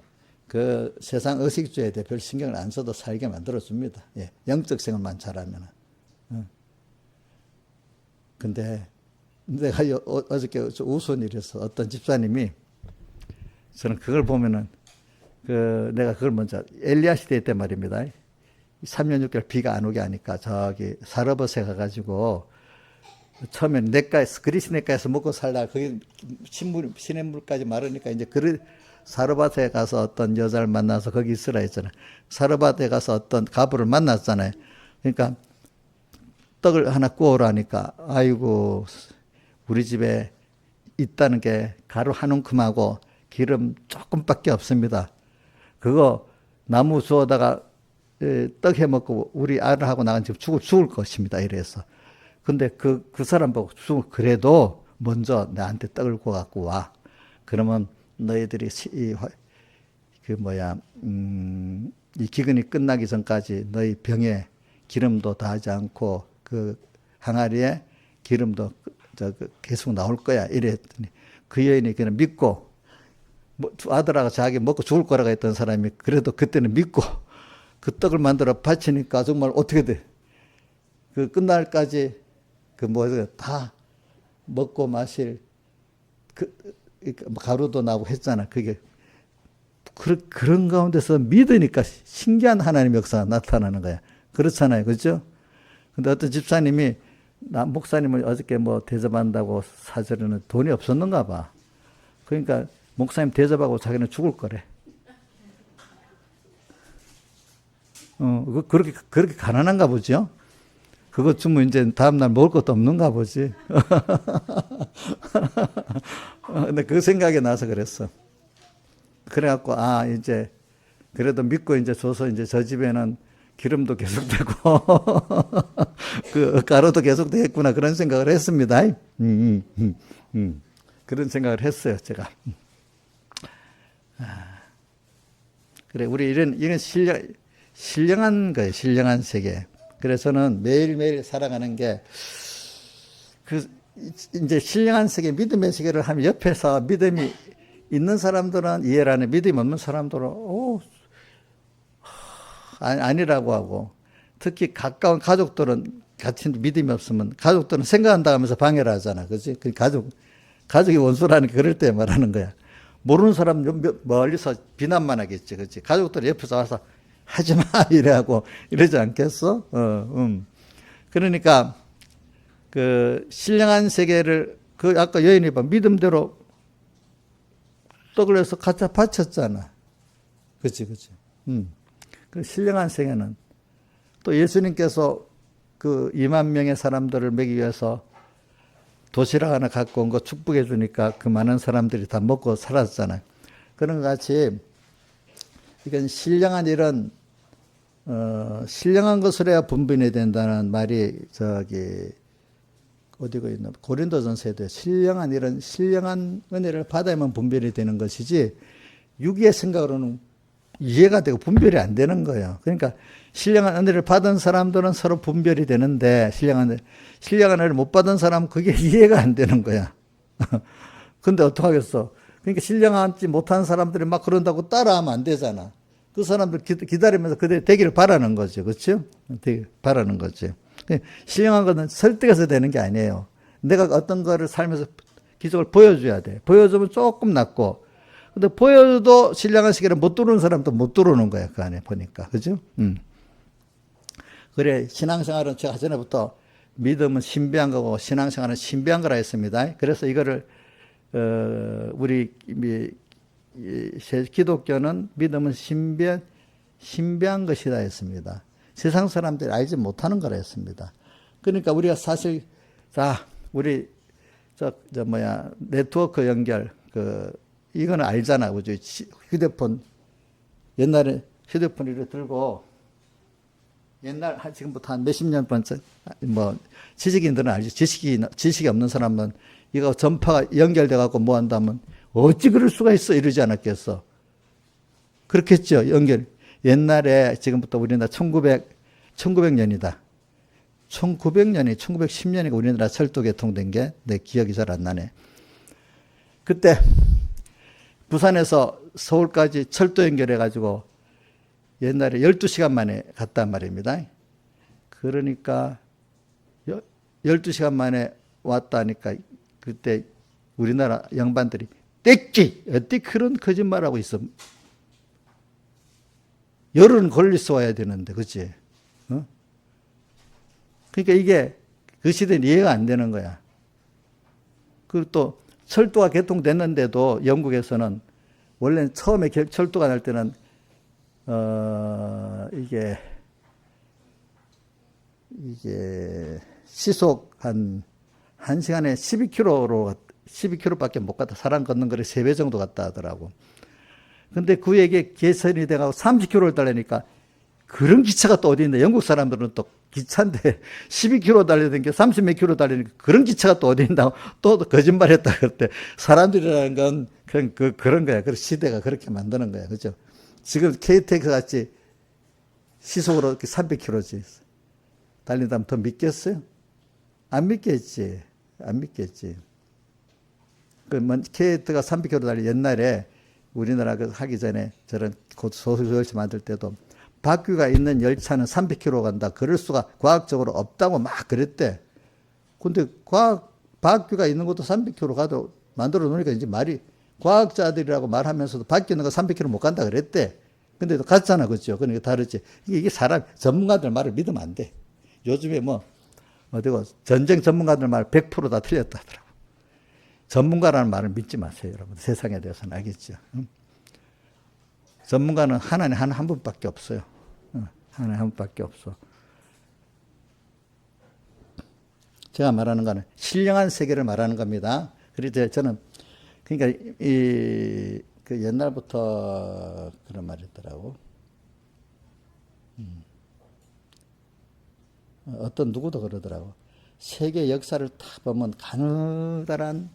그 세상 의식주의에 대해 별 신경을 안 써도 살게 만들어줍니다. 예, 영적 생활만 잘하면. 근데 내가 어저께 우스운 일이 있어. 어떤 집사님이, 저는 그걸 보면은, 내가 그걸 먼저, 엘리야 시대 때 말입니다. 3년 6개월 비가 안 오게 하니까 저기 사르밧에 가가지고 처음엔 그리스 냇가에서 먹고 살다가 거기 시냇물까지 마르니까 이제 사르밧에 가서 어떤 여자를 만나서 거기 있으라 했잖아요. 사르밧에 가서 어떤 가부를 만났잖아요. 그러니까 떡을 하나 구워라 하니까, 아이고, 우리 집에 있다는 게 가루 한 움큼하고 기름 조금밖에 없습니다. 그거 나무 주워다가 떡 해 먹고 우리 아들하고 나간 집 죽을 것입니다. 이래서. 근데 그 사람 보고 그래도 먼저 나한테 떡을 구워 갖고 와. 그러면 너희들이 이 기근이 끝나기 전까지 너희 병에 기름도 더하지 않고 그 항아리에 기름도 계속 나올 거야. 이랬더니 그 여인이 그냥 믿고 아들하고 자기 먹고 죽을 거라고 했던 사람이 그래도 그때는 믿고 그 떡을 만들어 바치니까 정말 어떻게 돼? 그 끝날까지 다 먹고 마실 가루도 나고 했잖아. 그게 그런 가운데서 믿으니까 신기한 하나님의 역사가 나타나는 거야. 그렇잖아요. 그죠? 근데 어떤 집사님이 목사님을 어저께 대접한다고 사절에는 돈이 없었는가 봐. 그러니까 목사님 대접하고 자기는 죽을 거래. 그렇게 가난한가 보죠? 그것 주면 이제 다음날 먹을 것도 없는가 보지. 근데 그 생각이 나서 그랬어. 그래갖고, 이제, 그래도 믿고 이제 줘서 이제 저 집에는 기름도 계속되고, 그 가루도 계속되겠구나. 그런 생각을 했습니다. 그런 생각을 했어요, 제가. 그래, 우리 이런 신령한 거예요, 신령한 세계. 그래서는 매일매일 살아가는 게, 이제 신령한 세계, 믿음의 세계를 하면 옆에서 믿음이 있는 사람들은 이해를 하는, 믿음이 없는 사람들은, 아니라고 하고, 특히 가까운 가족들은 같이 믿음이 없으면, 가족들은 생각한다 하면서 방해를 하잖아. 그지? 그 가족이 원수라는 게 그럴 때 말하는 거야. 모르는 사람 멀리서 비난만 하겠지. 그지? 가족들이 옆에서 와서 하지 마! 이래하고, 이러지 않겠어? 그러니까, 신령한 세계를, 아까 여인이 믿음대로 떡을 해서 갖다 바쳤잖아. 그치. 그 신령한 세계는 또 예수님께서 2만 명의 사람들을 먹이기 위해서 도시락 하나 갖고 온 거 축복해 주니까 그 많은 사람들이 다 먹고 살았잖아요. 그런 것 같이 이건 신령한 일은 신령한 것을 해야 분별이 된다는 말이 어디가 있나? 고린도전서에 신령한 일은 신령한 은혜를 받아야만 분별이 되는 것이지 육의 생각으로는 이해가 되고 분별이 안 되는 거예요. 그러니까 신령한 은혜를 받은 사람들은 서로 분별이 되는데 신령한 은혜를 못 받은 사람은 그게 이해가 안 되는 거야. 근데 어떡하겠어? 그러니까 신령하지 못한 사람들이 막 그런다고 따라하면 안 되잖아. 그 사람들 기다리면서 그대 되기를 바라는 거죠. 그렇죠? 바라는 거죠. 신령한 것은 설득해서 되는 게 아니에요. 내가 어떤 거를 살면서 기적을 보여줘야 돼. 보여주면 조금 낫고. 근데 보여줘도 신령한 시계를 못 들어오는 사람도 못 들어오는 거야. 그 안에 보니까. 그죠? 그래, 신앙생활은 제가 전에부터 믿음은 신비한 거고 신앙생활은 신비한 거라 했습니다. 그래서 이거를, 우리, 기독교는 믿음은 신비한 것이다 했습니다. 세상 사람들이 알지 못하는 거라 했습니다. 그러니까 우리가 사실, 우리, 네트워크 연결, 이거는 알잖아. 그죠? 휴대폰, 옛날에 휴대폰을 들고, 지금부터 한 몇십 년 번째, 지식인들은 알죠. 지식이 없는 사람은 이거 전파가 연결돼갖고 뭐 한다면, 어찌 그럴 수가 있어? 이러지 않았겠어. 그렇겠죠. 옛날에 지금부터 우리나라 1900년이다. 1910년이니까 우리나라 철도 개통된 게 내 기억이 잘 안 나네. 그때 부산에서 서울까지 철도 연결해가지고 옛날에 12시간 만에 갔단 말입니다. 그러니까 12시간 만에 왔다니까 그때 우리나라 양반들이 떼끼! 어떻게 그런 거짓말하고 있어. 열흘은 걸려서 와야 되는데, 그치? 그러니까 이게 그 시대는 이해가 안 되는 거야. 그리고 또 철도가 개통됐는데도 영국에서는 원래 처음에 철도가 날 때는 이게 시속 한 1시간에 12km로 12km밖에 못 갔다. 사람 걷는 거리 3배 정도 갔다 하더라고. 근데 그에게 개선이 돼가고 30km를 달리니까 그런 기차가 또 어디 있는데 영국 사람들은 또 기차인데 12km 달리는 게 30몇 킬로 달리니까 그런 기차가 또 어디 있다고 또 거짓말했다 그때 사람들이라는 건 그런 거야. 그 시대가 그렇게 만드는 거야. 그죠? 지금 KTX 같이 시속으로 300km지 달린다면 더 믿겠어요? 안 믿겠지. 안 믿겠지. KTX가 300km 달리 옛날에 우리나라 그 하기 전에 저런 소수열차 만들 때도 바퀴가 있는 열차는 300km 간다. 그럴 수가 과학적으로 없다고 막 그랬대. 근데 바퀴가 있는 것도 300km 가도 만들어 놓으니까 이제 말이 과학자들이라고 말하면서도 바퀴 있는 거 300km 못 간다 그랬대. 근데 또 갔잖아. 그죠? 그러니까 다르지. 이게 사람, 전문가들 말을 믿으면 안 돼. 요즘에 어디고 전쟁 전문가들 말 100%다 틀렸다 하더라고. 전문가라는 말을 믿지 마세요, 여러분. 세상에 대해서는 알겠죠. 전문가는 하나님 한 분밖에 없어요. 하나님 한 분밖에 없어. 제가 말하는 거는 신령한 세계를 말하는 겁니다. 그래서 저는 그러니까 그 옛날부터 그런 말이 있더라고. 어떤 누구도 그러더라고. 세계 역사를 다 보면 가느다란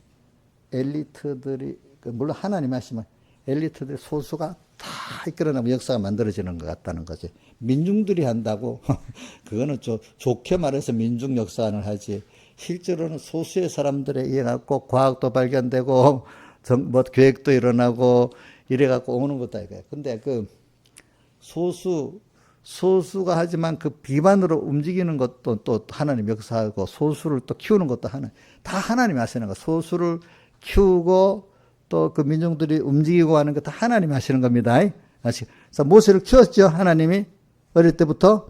엘리트들이, 물론 하나님 하시면 엘리트들 소수가 다 이끌어내면 역사가 만들어지는 것 같다는 거지. 민중들이 한다고 그거는 좋게 말해서 민중 역사관을 하지. 실제로는 소수의 사람들에 의해 갖고 과학도 발견되고 계획도 일어나고 이래갖고 오는 것다 이거야. 근데 그 소수가 하지만 그 비반으로 움직이는 것도 또 하나님 역사하고 소수를 또 키우는 것도 다 하나님이 하시는 거야. 소수를 키우고 또 그 민중들이 움직이고 하는 것도 하나님이 하시는 겁니다. 그래서 모세를 키웠죠. 하나님이 어릴 때부터.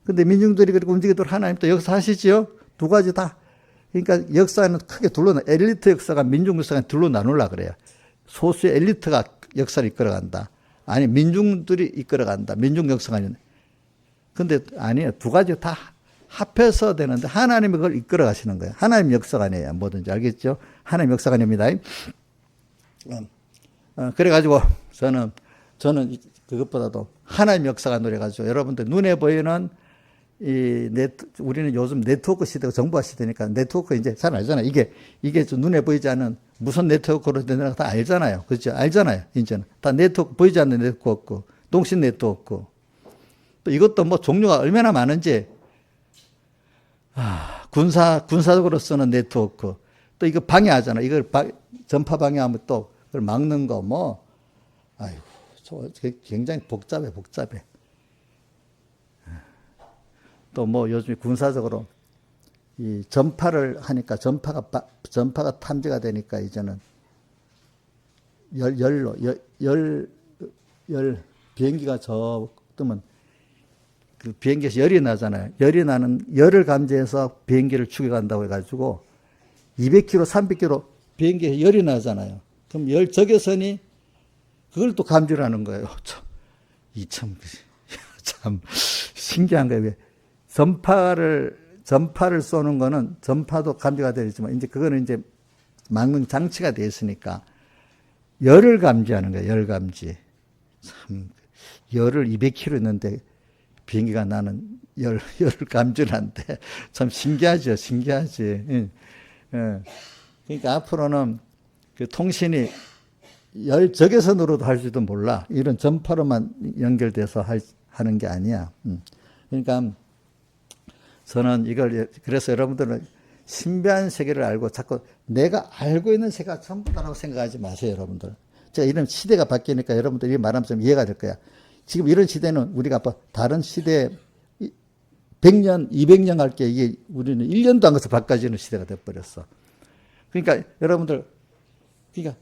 근데 민중들이 그렇게 움직이도록 하나님 또 역사하시지요. 두 가지 다. 그러니까 역사는 크게 엘리트 역사가 민중 역사가 둘로 나누려 그래요. 소수의 엘리트가 역사를 이끌어간다. 아니 민중들이 이끌어간다. 민중 역사가 아니네. 근데 아니에요. 두 가지 다 합해서 되는데 하나님이 그걸 이끌어 가시는 거예요. 하나님 역사관이에요. 뭐든지 알겠죠? 하나님 역사관입니다. 그래가지고 저는 그것보다도 하나님 역사관 노려가지고 여러분들 눈에 보이는 우리는 요즘 네트워크 시대고 정보화 시대니까 네트워크 이제 잘 알잖아요. 이게 좀 눈에 보이지 않는 무슨 네트워크로 되나 다 알잖아요. 그렇죠? 알잖아요. 이제는 다 네트워크 보이지 않는 네트워크, 동신 네트워크. 또 이것도 종류가 얼마나 많은지 군사적으로 쓰는 네트워크. 또 이거 방해하잖아. 이걸 전파 방해하면 또 그걸 막는 거 아이고, 굉장히 복잡해. 또 요즘에 군사적으로 이 전파를 하니까 전파가 탐지가 되니까 이제는 비행기가 뜨면 그 비행기에서 열이 나잖아요. 열을 감지해서 비행기를 죽여간다고 해가지고 200km, 300km 비행기에 열이 나잖아요. 그럼 열 적외선이 그걸 또 감지를 하는 거예요. 참 신기한 거예요. 전파를 쏘는 거는 전파도 감지가 되지만 이제 그거는 이제 막는 장치가 되어 있으니까 열을 감지하는 거예요. 열 감지. 참 열을 200km 있는데 비행기가 나는 열을 감지를 한대. 참 신기하죠. 신기하지. 그러니까 앞으로는 그 통신이 열 적외선으로도 할지도 몰라. 이런 전파로만 연결돼서 하는 게 아니야. 그러니까 저는 그래서 여러분들은 신비한 세계를 알고 자꾸 내가 알고 있는 세계가 전부다라고 생각하지 마세요, 여러분들. 제가 이런 시대가 바뀌니까 여러분들이 말하면 좀 이해가 될 거야. 지금 이런 시대는 우리가 다른 시대에 100년, 200년 할 게 이게 우리는 1년도 안 가서 바꿔지는 시대가 돼버렸어. 그러니까 여러분들,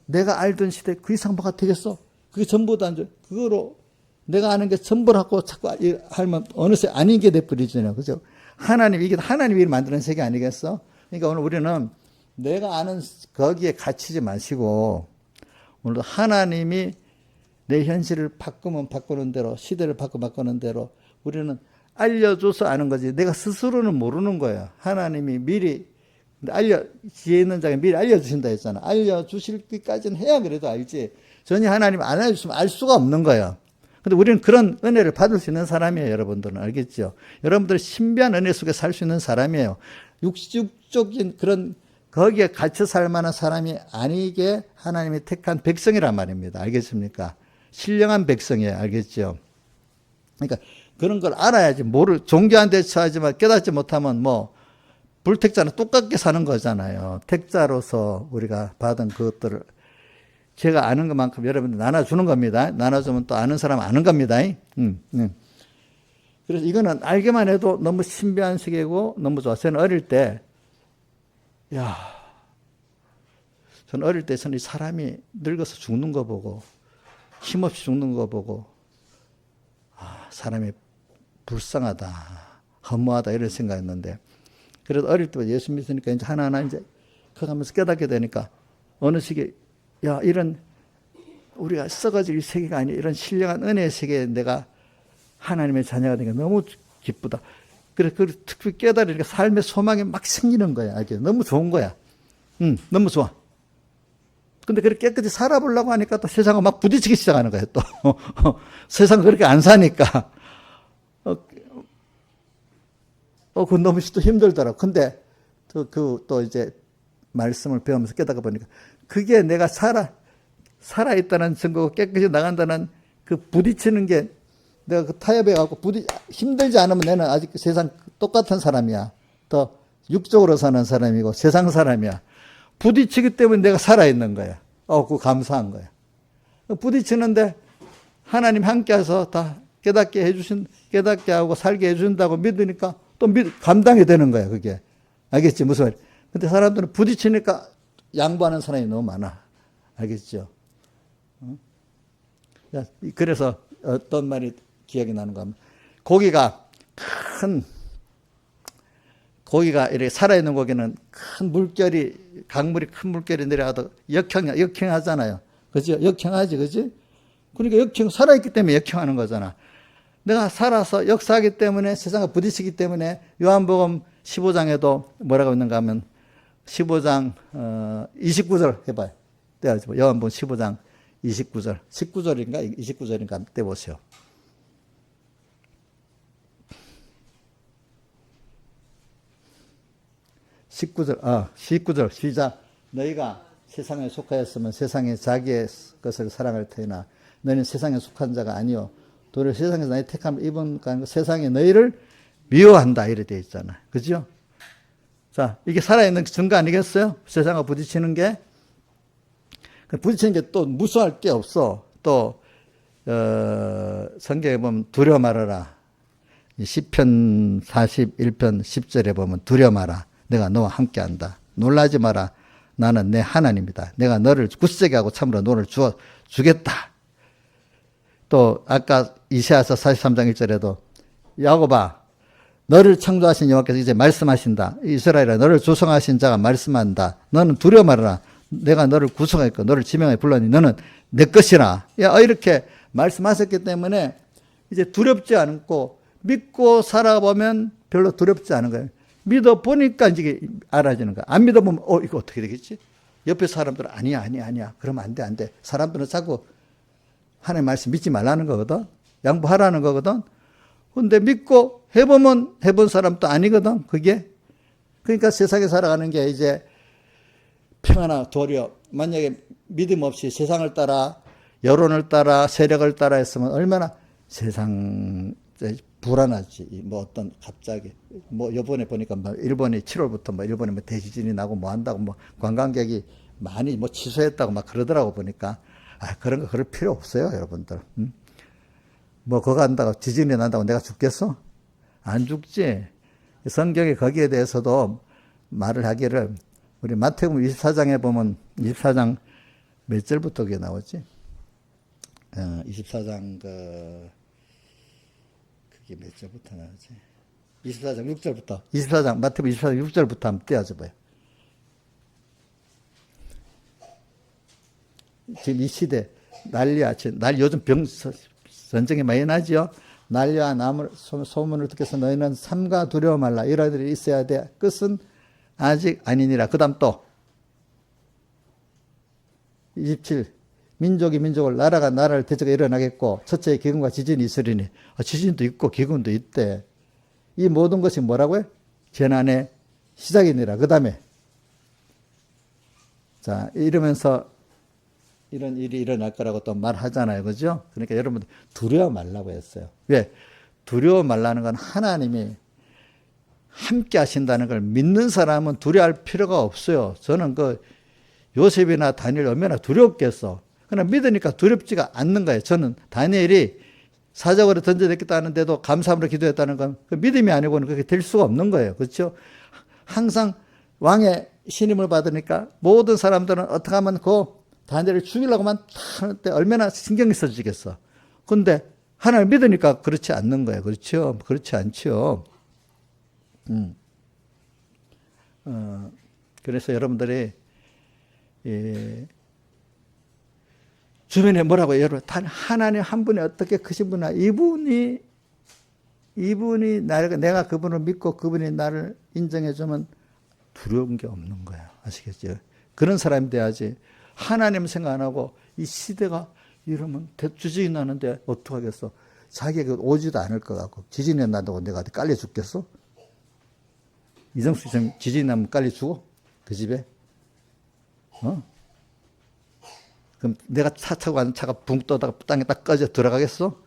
내가 알던 시대 그 이상 뭐가 되겠어? 그게 전부도 안 돼. 그거로 내가 아는 게 전부라고 자꾸 하면 어느새 아닌 게 돼버리잖아요. 그죠? 이게 하나님이 만드는 세계 아니겠어? 그러니까 오늘 우리는 내가 아는 거기에 갇히지 마시고 오늘 하나님이 내 현실을 바꾸는 대로 시대를 바꾸는 대로 우리는 알려줘서 아는 거지 내가 스스로는 모르는 거야. 하나님이 미리 근데 지혜 있는 자가 미리 알려주신다 했잖아. 알려주실기까지는 해야 그래도 알지. 전혀 하나님 안 알려주시면 알 수가 없는 거예요. 근데 우리는 그런 은혜를 받을 수 있는 사람이에요. 여러분들은 알겠죠? 여러분들은 신비한 은혜 속에 살 수 있는 사람이에요. 육적인 그런 거기에 갇혀 살 만한 사람이 아니게 하나님이 택한 백성이란 말입니다. 알겠습니까? 신령한 백성이에요. 알겠죠? 그러니까 그런 걸 알아야지. 종교한 데 처하지만 깨닫지 못하면 불택자는 똑같게 사는 거잖아요. 택자로서 우리가 받은 그것들을 제가 아는 것만큼 여러분들 나눠주는 겁니다. 나눠주면 또 아는 사람 아는 겁니다. 그래서 이거는 알기만 해도 너무 신비한 세계고 너무 좋아. 저는 어릴 때, 저는 어릴 때 저는 사람이 늙어서 죽는 거 보고, 힘없이 죽는 거 보고, 사람이 불쌍하다, 허무하다 이런 생각했는데, 그래서 어릴 때 예수 믿으니까 이제 하나하나 이제 커가면서 깨닫게 되니까 어느 시기에 이런 우리가 썩어질 세계가 아니라 이런 신령한 은혜의 세계에 내가 하나님의 자녀가 되니까 너무 기쁘다. 그래서 그 특별히 깨달으니까 삶의 소망이 막 생기는 거야. 알죠? 너무 좋은 거야. 너무 좋아. 근데 그렇게 깨끗이 살아보려고 하니까 또 세상과 막 부딪히기 시작하는 거예요. 또 세상 그렇게 안 사니까 그건 너무 또 힘들더라고. 근데 또 이제 말씀을 배우면서 깨닫고 보니까 그게 내가 살아있다는 증거고 깨끗이 나간다는 그 부딪히는 게 내가 그 타협해갖고 힘들지 않으면 나는 아직 세상 똑같은 사람이야. 더 육적으로 사는 사람이고 세상 사람이야. 부딪히기 때문에 내가 살아있는 거야. 그거 감사한 거야. 부딪히는데 하나님 함께해서 다 깨닫게 하고 살게 해준다고 믿으니까 또 감당이 되는 거야, 그게. 알겠지? 무슨 말? 근데 사람들은 부딪히니까 양보하는 사람이 너무 많아. 알겠죠? 그래서 어떤 말이 기억이 나는가 하면, 고기가 이렇게 살아있는 고기는 큰 물결이, 강물이 큰 물결이 내려가도 역행하잖아요. 그죠? 역행하지, 그지? 그러니까 살아있기 때문에 역행하는 거잖아. 내가 살아서 역사하기 때문에 세상과 부딪히기 때문에 요한복음 15장에도 뭐라고 있는가 하면 15장 29절 해봐요. 요한복음 15장 29절 19절인가 29절인가 떼보세요. 아, 19절 시작. 너희가 세상에 속하였으면 세상에 자기의 것을 사랑할 테나 너희는 세상에 속한 자가 아니요 도리어 세상에서 너희 택함을 입은 세상에 너희를 미워한다 이렇게 되어 있잖아요. 그죠? 자, 이게 살아있는 증거 아니겠어요? 세상과 부딪히는 게. 부딪히는 게 또 무수할 게 없어. 또 성경에 보면 두려워 말아라. 시편 41편 10절에 보면 두려워 마라. 내가 너와 함께한다. 놀라지 마라. 나는 내 하나님이다. 내가 너를 굳세게 하고 참으로 너를 주겠다. 또 아까 이사야서 43장 1절에도 야곱아 너를 창조하신 여호와께서 이제 말씀하신다. 이스라엘아 너를 조성하신 자가 말씀한다. 너는 두려워 말아라. 내가 너를 구성했고 너를 지명하여 불렀니 너는 내 것이라. 이렇게 말씀하셨기 때문에 이제 두렵지 않고 믿고 살아보면 별로 두렵지 않은 거예요. 믿어보니까 이제 알아지는 거야. 안 믿어보면 이거 어떻게 되겠지? 옆에 사람들은 아니야. 그러면 안 돼. 사람들은 자꾸 하나님 말씀 믿지 말라는 거거든. 양보하라는 거거든. 근데 믿고 해보면 해본 사람도 아니거든. 그게. 그러니까 세상에 살아가는 게 이제 평안하 도리어 만약에 믿음 없이 세상을 따라 여론을 따라 세력을 따라 했으면 얼마나 세상 불안하지. 어떤 갑자기 요번에 보니까 일본이 7월부터 일본에 대지진이 나고 한다고 관광객이 많이 취소했다고 그러더라고 보니까. 그런 거 그럴 필요 없어요, 여러분들. 그거 한다고 지진이 난다고 내가 죽겠어? 안 죽지. 성경에 거기에 대해서도 말을 하기를 우리 마태복음 24장에 보면 24장 몇 절부터 그게 나오지? 24장 그게 몇 절부터 나오지? 24장 6절부터 24장 마태복음 24장 6절부터 한번 떼어줘 봐요. 지금 이 시대 난리야. 요즘 전쟁이 많이 나죠. 난리와 소문을 듣고서 너희는 삼가 두려워 말라. 이런 일이 있어야 돼. 끝은 아직 아니니라. 그 다음 또 27. 민족이 민족을 나라가 나라를 대적해 일어나겠고 첫째의 기근과 지진이 있으리니. 지진도 있고 기근도 있대. 이 모든 것이 뭐라고요? 재난의 시작이니라. 그 다음에 자 이러면서 이런 일이 일어날 거라고 또 말하잖아요. 그죠? 그러니까 여러분들 두려워 말라고 했어요. 왜? 두려워 말라는 건 하나님이 함께 하신다는 걸 믿는 사람은 두려워할 필요가 없어요. 저는 그 요셉이나 다니엘 얼마나 두렵겠어. 그러나 믿으니까 두렵지가 않는 거예요. 저는 다니엘이 사자굴에 던져냈겠다는데도 감사함으로 기도했다는 건 그 믿음이 아니고는 그렇게 될 수가 없는 거예요. 그렇죠? 항상 왕의 신임을 받으니까 모든 사람들은 어떻게 하면 그 다니엘을 죽이려고만 하는데 얼마나 신경이 써지겠어. 근데 하나님을 믿으니까 그렇지 않는 거예요. 그렇죠? 그렇지 않죠. 그래서 여러분들이 주변에 뭐라고 여러분 단 하나님 한 분이 어떻게 크신 분이나 이분이 내가 그분을 믿고 그분이 나를 인정해주면 두려운 게 없는 거야. 아시겠죠? 그런 사람이 돼야지. 하나님 생각 안 하고 이 시대가 이러면 대주진이 나는데 어떡하겠어? 자기가 오지도 않을 것 같고 지진이 난다고 내가 깔려 죽겠어? 이정수 씨 지진이 나면 깔려 죽어? 그 집에? 그럼 내가 차 타고 가는 차가 붕 떠다가 땅에 딱 꺼져 들어가겠어?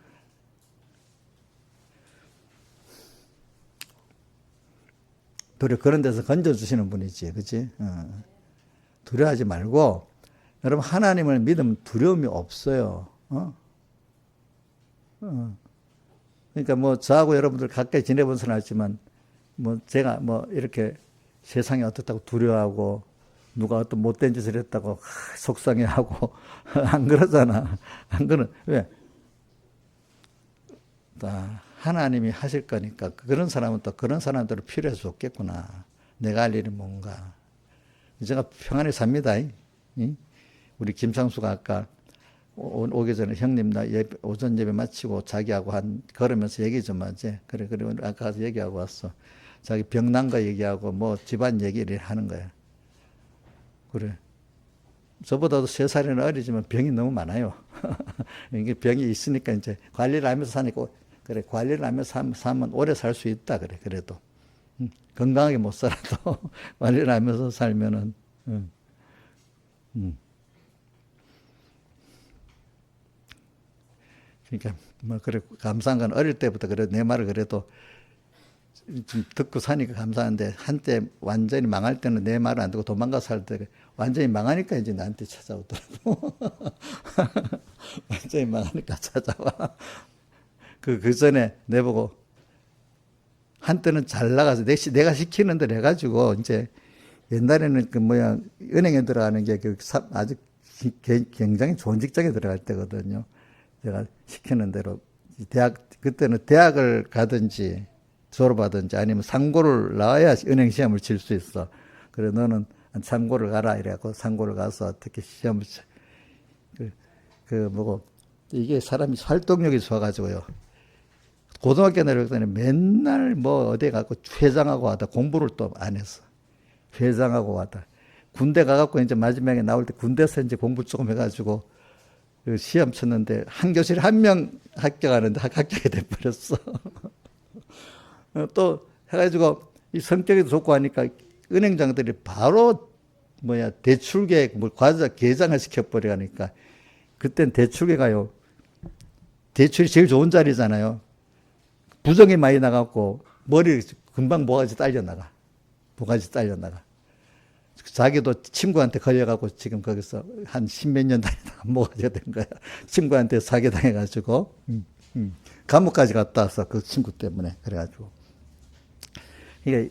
도리어 그런 데서 건져주시는 분이지. 그치? 두려워하지 말고, 여러분, 하나님을 믿으면 두려움이 없어요. 그러니까 뭐, 저하고 여러분들 가까이 지내본 사람 알지만, 뭐, 제가 뭐, 이렇게 세상이 어떻다고 두려워하고, 누가 어떤 못된 짓을 했다고 속상해하고, 안 그러잖아. 안 그러, 왜? 하나님이 하실 거니까 그런 사람은 또 그런 사람들을 필요해서 좋겠구나. 내가 할 일이 뭔가. 제가 평안히 삽니다. 우리 김창수가 아까 오기 전에 형님 나 오전 예배 마치고 자기하고 걸으면서 얘기 좀 하지. 그래 아까 가서 얘기하고 왔어. 자기 병난 거 얘기하고 뭐 집안 얘기를 하는 거야. 그래. 저보다도 3살이나 어리지만 병이 너무 많아요. 이게 병이 있으니까 이제 관리를 하면서 사니까 그래, 관리를 하면서 살면 오래 살 수 있다. 그래, 그래도. 건강하게 못 살아도 관리를 하면서 살면은, 그러니까, 뭐, 그래, 감사한 건 어릴 때부터 그래, 내 말을 그래도 좀 듣고 사니까 감사한데, 한때 완전히 망할 때는 내 말을 안 듣고 도망가서 살 때, 완전히 망하니까 이제 나한테 찾아오더라고. 완전히 망하니까 찾아와. 그 전에 내보고 한때는 잘 나가서 내가 시키는 대로 해가지고 이제 옛날에는 은행에 들어가는 게 아주 굉장히 좋은 직장에 들어갈 때거든요. 제가 시키는 대로 그때는 대학을 가든지 졸업하든지 아니면 상고를 나와야 은행 시험을 칠 수 있어. 그래 너는 상고를 가라 이래갖고 상고를 가서 어떻게 시험을 이게 사람이 활동력이 좋아가지고요. 고등학교 내려갔더니 맨날 뭐 어디 가고 회장하고 왔다. 공부를 또 안 했어. 회장하고 왔다. 군대 가갖고 이제 마지막에 나올 때 군대에서 이제 공부 조금 해가지고 시험 쳤는데 한 교실에 한 명 합격하는데 합격이 돼버렸어. 또 해가지고 이 성격이 좋고 하니까 은행장들이 바로 대출계 과자 계장을 시켜버리니까 그땐 대출계가요. 대출이 제일 좋은 자리잖아요. 부정이 많이 나갖고 머리 금방 모가지 딸려나가. 자기도 친구한테 걸려갖고 지금 거기서 한 10몇 년 다니다가 모가지가 된 거야. 친구한테 사기당해가지고 감옥까지 갔다 왔어. 그 친구 때문에. 그래가지고. 이게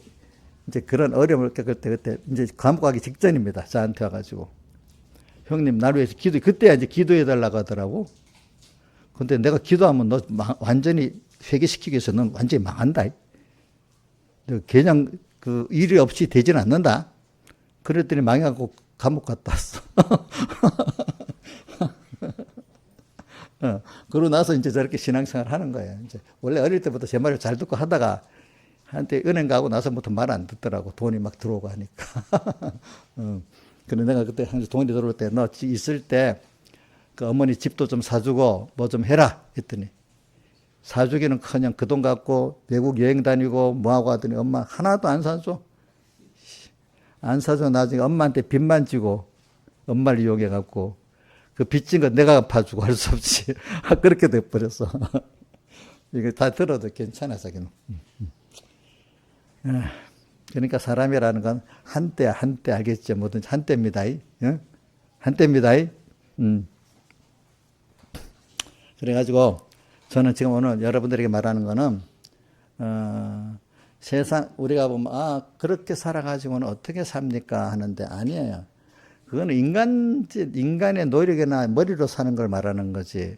이제 그런 어려움을 겪을 때 그때 이제 감옥 가기 직전입니다. 저한테 와가지고. 형님 나를 위해서 그때야 이제 기도해달라고 하더라고. 근데 내가 기도하면 너 완전히 회개시키기 위해서 넌 완전히 망한다. 그냥 일이 없이 되지는 않는다. 그랬더니 망해갖고 감옥 갔다 왔어. 그러고 나서 이제 저렇게 신앙생활 하는 거예요. 이제 원래 어릴 때부터 제 말을 잘 듣고 하다가 한때 은행 가고 나서부터 말 안 듣더라고. 돈이 막 들어오고 하니까. 근데 내가 그때 항상 돈이 들어올 때, 너 있을 때, 그 어머니 집도 좀 사주고, 뭐 좀 해라. 했더니, 사주기는 커녕 그 돈 갖고 외국 여행 다니고 뭐하고 하더니 엄마 하나도 안 사줘. 안 사줘. 나중에 엄마한테 빚만 지고, 엄마를 이용해갖고, 그 빚진 거 내가 갚아주고 할 수 없이. 그렇게 돼버렸어. 이거 다 들어도 괜찮아, 자기는. 그러니까 사람이라는 건 한때 알겠죠. 뭐든지 한때입니다. 한때입니다. 그래가지고 저는 지금 오늘 여러분들에게 말하는 거는 세상 우리가 보면 그렇게 살아가지고는 어떻게 삽니까 하는데 아니에요. 그거는 인간의 노력이나 머리로 사는 걸 말하는 거지.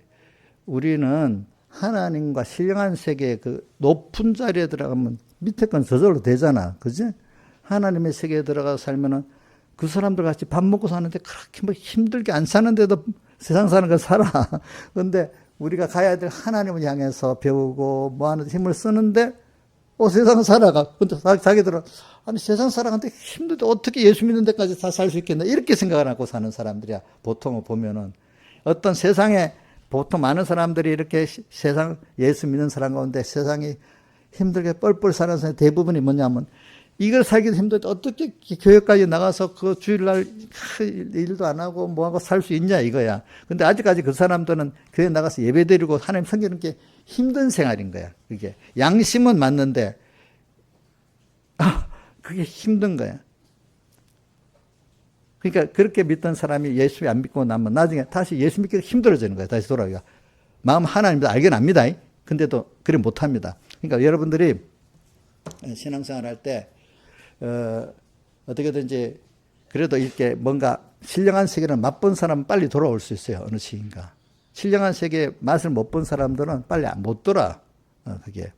우리는 하나님과 신령한 세계의 그 높은 자리에 들어가면 밑에 건 저절로 되잖아. 그지? 하나님의 세계에 들어가서 살면은 그 사람들 같이 밥 먹고 사는데 그렇게 뭐 힘들게 안 사는데도 세상 사는 거 살아. 근데 우리가 가야 될 하나님을 향해서 배우고 뭐 하는 힘을 쓰는데 세상 살아가. 근데 자기들은 아니 세상 살아가는데 힘든데 어떻게 예수 믿는 데까지 다 살 수 있겠나 이렇게 생각을 하고 사는 사람들이야. 보통 보면은 어떤 세상에 보통 많은 사람들이 이렇게 세상 예수 믿는 사람 가운데 세상이 힘들게 뻘뻘 사는 사람 대부분이 뭐냐면 이걸 살기도 힘든데 어떻게 교회까지 나가서 그 주일날 일도 안 하고 뭐하고 살 수 있냐 이거야. 근데 아직까지 그 사람들은 교회 나가서 예배 드리고 하나님 섬기는 게 힘든 생활인 거야. 그게 양심은 맞는데 그게 힘든 거야. 그러니까 그렇게 믿던 사람이 예수 안 믿고 나면 나중에 다시 예수 믿기가 힘들어지는 거야. 다시 돌아오기가. 마음 하나님도 알긴 압니다. 근데도 그래 못합니다. 그러니까 여러분들이 신앙생활 할 때 어떻게든지 그래도 이렇게 뭔가 신령한 세계를 맛본 사람은 빨리 돌아올 수 있어요. 어느 시기인가. 신령한 세계의 맛을 못 본 사람들은 빨리 못 돌아. 그게.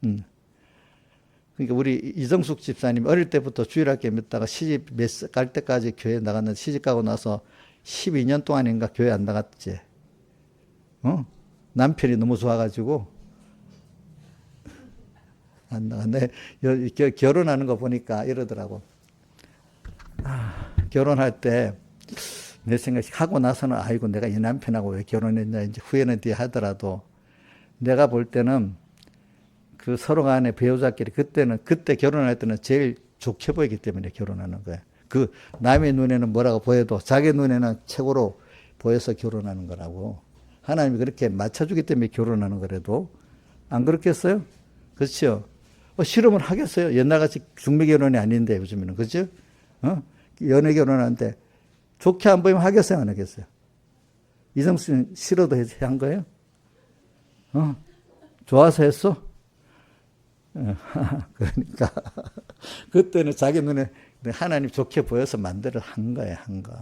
그러니까 우리 이정숙 집사님 어릴 때부터 주일학교 믿다가 시집 갈 때까지 교회 나갔는데 시집 가고 나서 12년 동안인가 교회 안 나갔지. 남편이 너무 좋아가지고 안 나갔네. 결혼하는 거 보니까 이러더라고. 결혼할 때 내 생각이 하고 나서는 아이고 내가 이 남편하고 왜 결혼했냐 이제 후회는 뒤에 하더라도 내가 볼 때는 그 서로 간의 배우자끼리 그때 결혼할 때는 제일 좋게 보이기 때문에 결혼하는 거야. 그 남의 눈에는 뭐라고 보여도 자기 눈에는 최고로 보여서 결혼하는 거라고. 하나님이 그렇게 맞춰주기 때문에 결혼하는 거라도 안 그렇겠어요? 그렇죠? 실험을 하겠어요? 옛날같이 중매 결혼이 아닌데 요즘에는 그죠? 연애 결혼하는데 좋게 안 보이면 하겠어요? 안 하겠어요? 이성수는 싫어도 한 거예요? 좋아서 했어? 그러니까 그때는 자기 눈에 하나님 좋게 보여서 만들어 한 거예요. 한 거.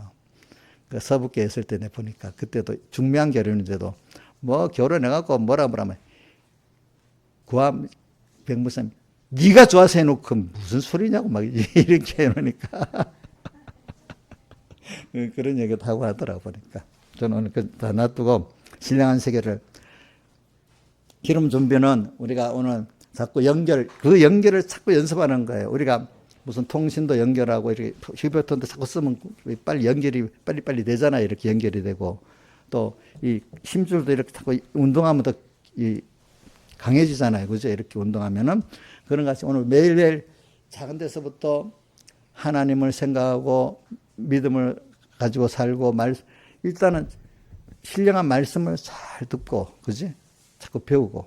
그 서북계 있을 때 내 보니까 그때도 중매한 결혼인데도 뭐 결혼해갖고 뭐라 하면 구함 백무사님 네가 좋아서 해놓고 무슨 소리냐고 막 이렇게 해놓으니까 그런 얘기도 하고 하더라고 보니까 저는 오늘 다 놔두고 신령한 세계를 기름 준비는 우리가 오늘 자꾸 그 연결을 자꾸 연습하는 거예요. 우리가 무슨 통신도 연결하고 이렇게 휴대폰도 자꾸 쓰면 빨리 연결이 빨리 되잖아요. 이렇게 연결이 되고 또 이 힘줄도 이렇게 자꾸 운동하면 더 강해지잖아요. 그죠? 이렇게 운동하면은 그런 것 같이 오늘 매일매일 작은 데서부터 하나님을 생각하고 믿음을 가지고 살고 일단은 신령한 말씀을 잘 듣고 그지? 자꾸 배우고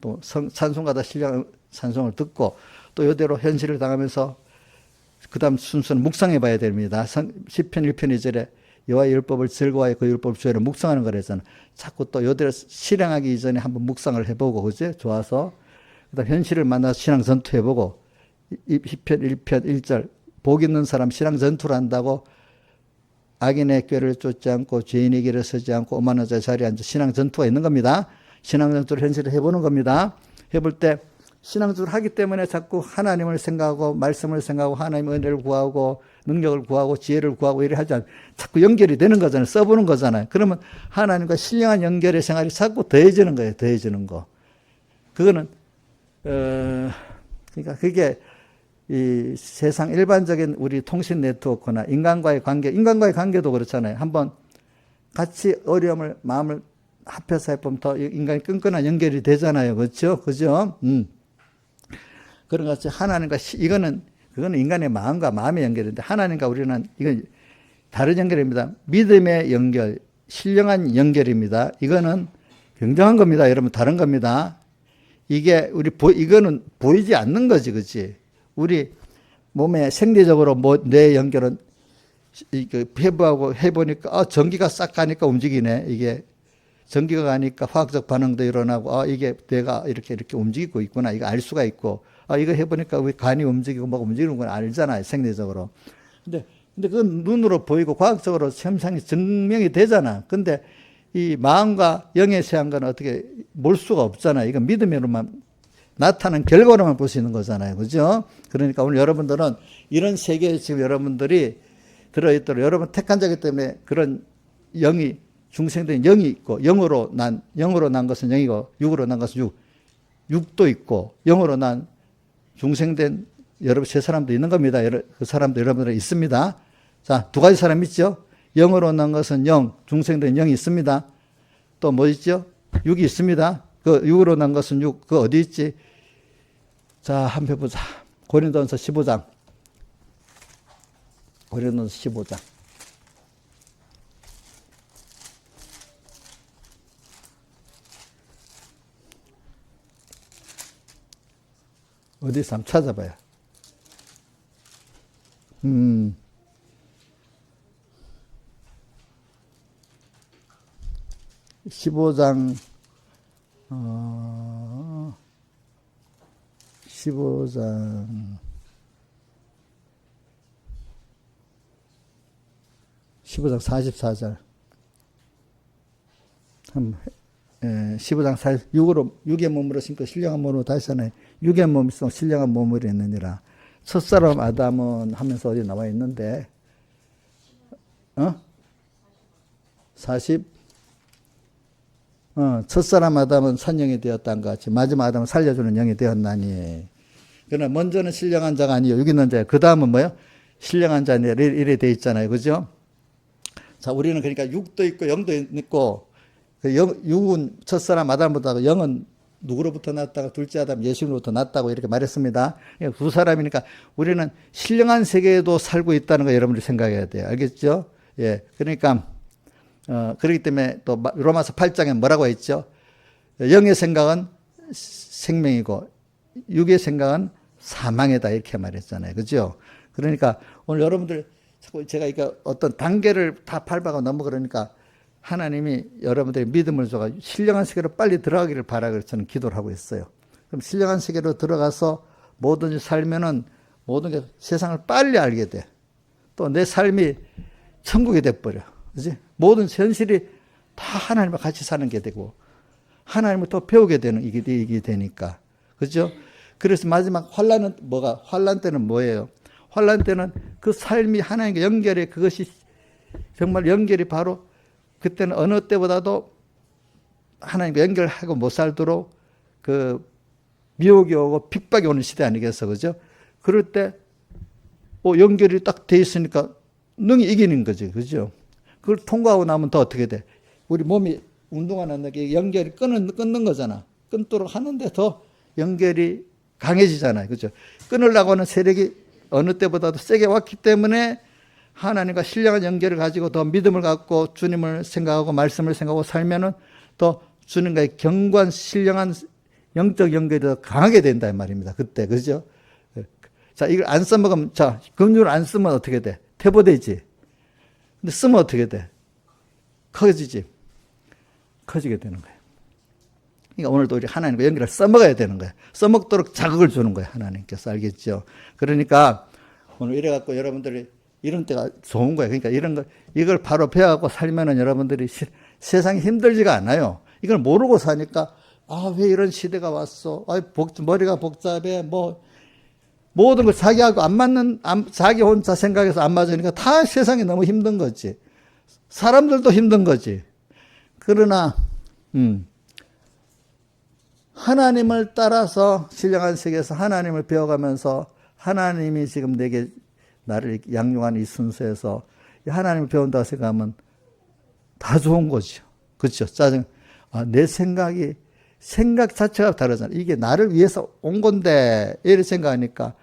또 찬송가다 신령한 찬송을 듣고 또 이대로 현실을 당하면서 그 다음 순서는 묵상해 봐야 됩니다. 시편 1편 2절에 여호와의 율법을 즐거워하여 그 율법을 주야로 묵상하는 거래잖아. 자꾸 또 이대로 실행하기 이전에 한번 묵상을 해보고 그지? 좋아서 그 다음 현실을 만나서 신앙 전투해보고 시편 1편 1절 복 있는 사람 신앙 전투를 한다고 악인의 꾀를 쫓지 않고 죄인의 길에 서지 않고 오만한 자의 자리에 앉아 신앙 전투가 있는 겁니다. 신앙 전투를 현실을 해보는 겁니다. 해볼 때 신앙 전투를 하기 때문에 자꾸 하나님을 생각하고 말씀을 생각하고 하나님의 은혜를 구하고 능력을 구하고 지혜를 구하고 이래 하지 않아요. 자꾸 연결이 되는 거잖아요. 써보는 거잖아요. 그러면 하나님과 신령한 연결의 생활이 자꾸 더해지는 거예요. 더해지는 거. 그거는 그러니까 그게 이 세상 일반적인 우리 통신 네트워크나 인간과의 관계도 그렇잖아요. 한번 같이 어려움을, 마음을 합해서 해보면 더 인간이 끈끈한 연결이 되잖아요. 그렇죠? 그죠? 그런 것 같이 하나님과, 그거는 인간의 마음과 마음의 연결인데, 하나님과 우리는, 이건 다른 연결입니다. 믿음의 연결, 신령한 연결입니다. 이거는 굉장한 겁니다. 여러분, 다른 겁니다. 이거는 보이지 않는 거지, 그치? 우리 몸에 생리적으로 뇌 연결은, 해보니까, 전기가 싹 가니까 움직이네. 이게, 전기가 가니까 화학적 반응도 일어나고, 이게 뇌가 이렇게 움직이고 있구나. 이거 알 수가 있고, 이거 해보니까 우리 간이 움직이고 뭐가 움직이는 건 알잖아요. 생리적으로. 근데 그건 눈으로 보이고 과학적으로 현상이 증명이 되잖아. 근데 이 마음과 영의 세한 건 어떻게 볼 수가 없잖아요. 이건 믿음으로만 나타나는 결과로만 볼 수 있는 거잖아요. 그죠? 그러니까 오늘 여러분들은 이런 세계에 지금 여러분들이 들어있도록 여러분 택한 자기 때문에 그런 영이, 중생된 영이 있고, 영으로 난 것은 영이고, 육으로 난 것은 육도 있고, 영으로 난 중생된 여러분, 세 사람도 있는 겁니다. 그 사람도 여러분들은 있습니다. 자, 두 가지 사람 있죠? 영으로 난 것은 영, 중생된 영이 있습니다. 또 뭐 있죠? 육이 있습니다. 그 육으로 난 것은 육, 그 어디 있지? 자, 한번 보자. 고린도전서 15장. 고린도전서 15장. 어디서 한번 찾아봐요. 15장, 15장 44절. 15장 46으로, 육의 몸으로 신고 신령한 몸으로 다시 하네. 육의 몸이 있어 신령한 몸으로 있느니라. 첫사람 아담은 하면서 어디 나와 있는데, 40? 첫사람 아담은 선영이 되었다는 것 같이 마지막 아담은 살려주는 영이 되었나니. 그러나 먼저는 신령한 자가 아니요 육 있는 자예요. 그 다음은 뭐예요? 신령한 자니 이래 돼 있잖아요. 그죠? 자, 우리는 그러니까 육도 있고 영도 있고, 육은 첫사람 아담보다 영은 누구로부터 났다가 둘째 아담 예수로부터 났다고 이렇게 말했습니다. 두 사람이니까 우리는 신령한 세계에도 살고 있다는 거 여러분들이 생각해야 돼요. 알겠죠? 예. 그러니까, 그렇기 때문에 또 로마서 8장에 뭐라고 했죠? 영의 생각은 생명이고, 육의 생각은 사망이다. 이렇게 말했잖아요. 그죠? 그러니까 오늘 여러분들 자꾸 제가 이거 어떤 단계를 다 밟아가 넘어 그러니까 하나님이 여러분들의 믿음을 줘가 신령한 세계로 빨리 들어가기를 바라고 저는 기도를 하고 있어요. 그럼 신령한 세계로 들어가서 뭐든지 살면은 모든 게 세상을 빨리 알게 돼. 또 내 삶이 천국이 돼버려. 그지? 모든 현실이 다 하나님과 같이 사는 게 되고 하나님을 또 배우게 되는 이게 되니까. 그죠? 그래서 마지막 환란은 뭐가? 환란 때는 뭐예요? 환란 때는 그 삶이 하나님과 연결해 그것이 정말 연결이 바로 그때는 어느 때보다도 하나님과 연결하고 못 살도록 그 미혹이 오고 핍박이 오는 시대 아니겠어, 그죠? 그럴 때, 연결이 딱 돼 있으니까 능히 이기는 거지, 그죠? 그걸 통과하고 나면 더 어떻게 돼? 우리 몸이 운동하는 게 연결이 끊는 거잖아. 끊도록 하는데 더 연결이 강해지잖아요, 그죠? 끊으려고 하는 세력이 어느 때보다도 세게 왔기 때문에 하나님과 신령한 연결을 가지고 더 믿음을 갖고 주님을 생각하고 말씀을 생각하고 살면은 또 주님과의 견고한 신령한 영적 연결이 더 강하게 된다 이 말입니다. 그때 그죠? 자, 이걸 안 써먹으면 자, 금융을 안 쓰면 어떻게 돼? 퇴보되지. 근데 쓰면 어떻게 돼? 커지지. 커지게 되는 거예요. 그러니까 오늘도 우리 하나님과 연결을 써먹어야 되는 거예요. 써먹도록 자극을 주는 거예요. 하나님께서. 알겠죠? 그러니까 오늘 이래갖고 여러분들이 이런 때가 좋은 거예요. 그러니까 이걸 바로 배워갖고 살면은 여러분들이 세상이 힘들지가 않아요. 이걸 모르고 사니까, 왜 이런 시대가 왔어? 머리가 복잡해. 모든 걸 자기하고 자기 혼자 생각해서 안 맞으니까 다 세상이 너무 힘든 거지. 사람들도 힘든 거지. 그러나, 하나님을 따라서 신령한 세계에서 하나님을 배워가면서 하나님이 지금 내게 나를 양육하는 이 순서에서 하나님을 배운다고 생각하면 다 좋은 거죠. 그렇죠? 내 생각 자체가 다르잖아요. 이게 나를 위해서 온 건데 이렇게 생각하니까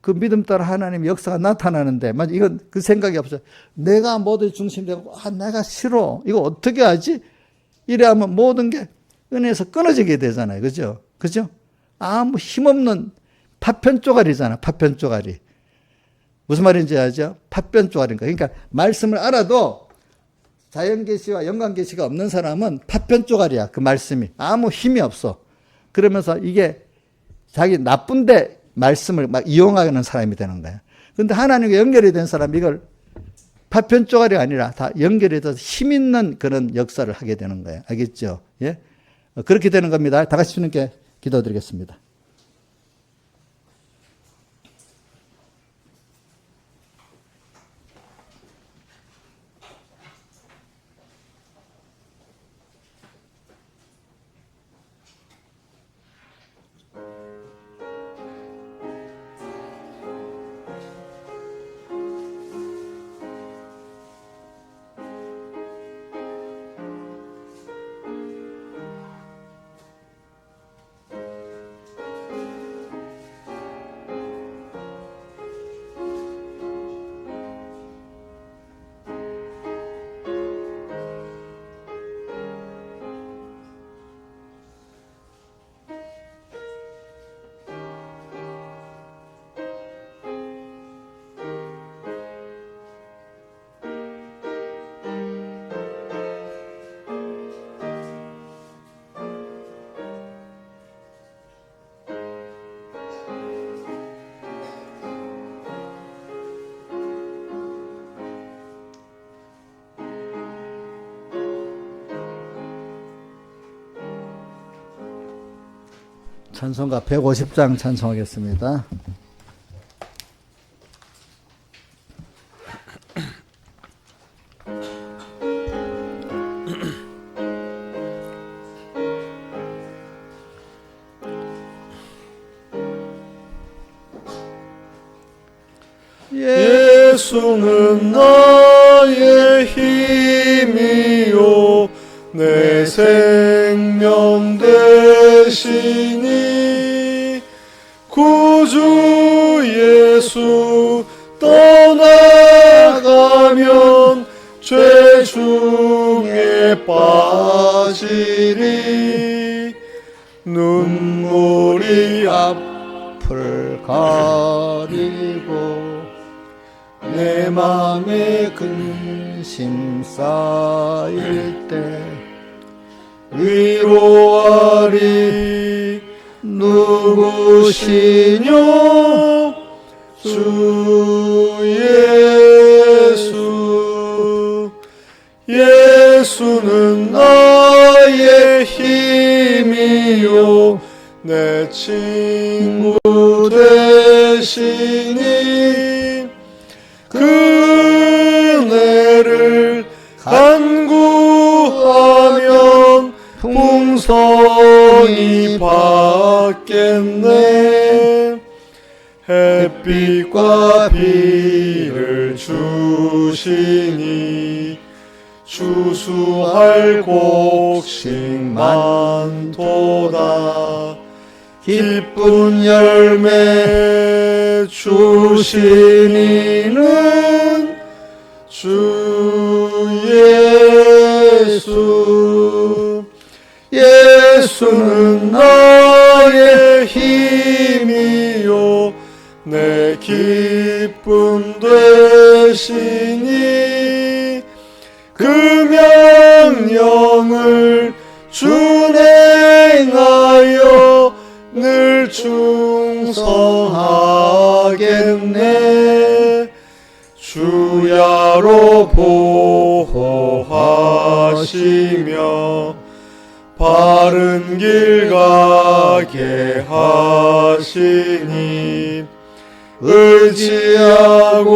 그 믿음 따라 하나님의 역사가 나타나는데 만약 이건 그 생각이 없어요. 내가 모두의 중심되고 내가 싫어. 이거 어떻게 하지? 이래 하면 모든 게 은혜에서 끊어지게 되잖아요. 그죠? 그죠? 아무 힘없는 파편 쪼가리잖아. 파편 쪼가리. 무슨 말인지 알죠? 파편 쪼가리니까. 그러니까 말씀을 알아도 자연계시와 영광계시가 없는 사람은 파편 쪼가리야. 그 말씀이. 아무 힘이 없어. 그러면서 이게 자기 나쁜데 말씀을 막 이용하는 사람이 되는 거야. 근데 하나님과 연결이 된 사람이 이걸 파편 쪼가리가 아니라 다 연결이 돼서 힘 있는 그런 역사를 하게 되는 거예요. 알겠죠? 예? 그렇게 되는 겁니다. 다 같이 주님께 기도드리겠습니다. 찬송가 150장 찬송하겠습니다. 예수는 나의 힘이요 내 생명 되시니 구주 예수 떠나가면 죄 중에 빠지리 눈물이 앞을 가리고 내 맘에 근심 쌓일 때 위로하리 누구시뇨 주 예수 예수는 나의 힘이요 내 친구 되시니 그네를 간구하면 풍성이 받겠네 햇빛과 비를 주시니 추수할 곡식 많도다 기쁜 열매 주시니는 주 예수 예수는 나의 힘이요 내 기쁨 되시니 그 명령을 준행하여 늘 충성하겠네 주야로 보호하시며 바른 길 가게 하시니 의지하고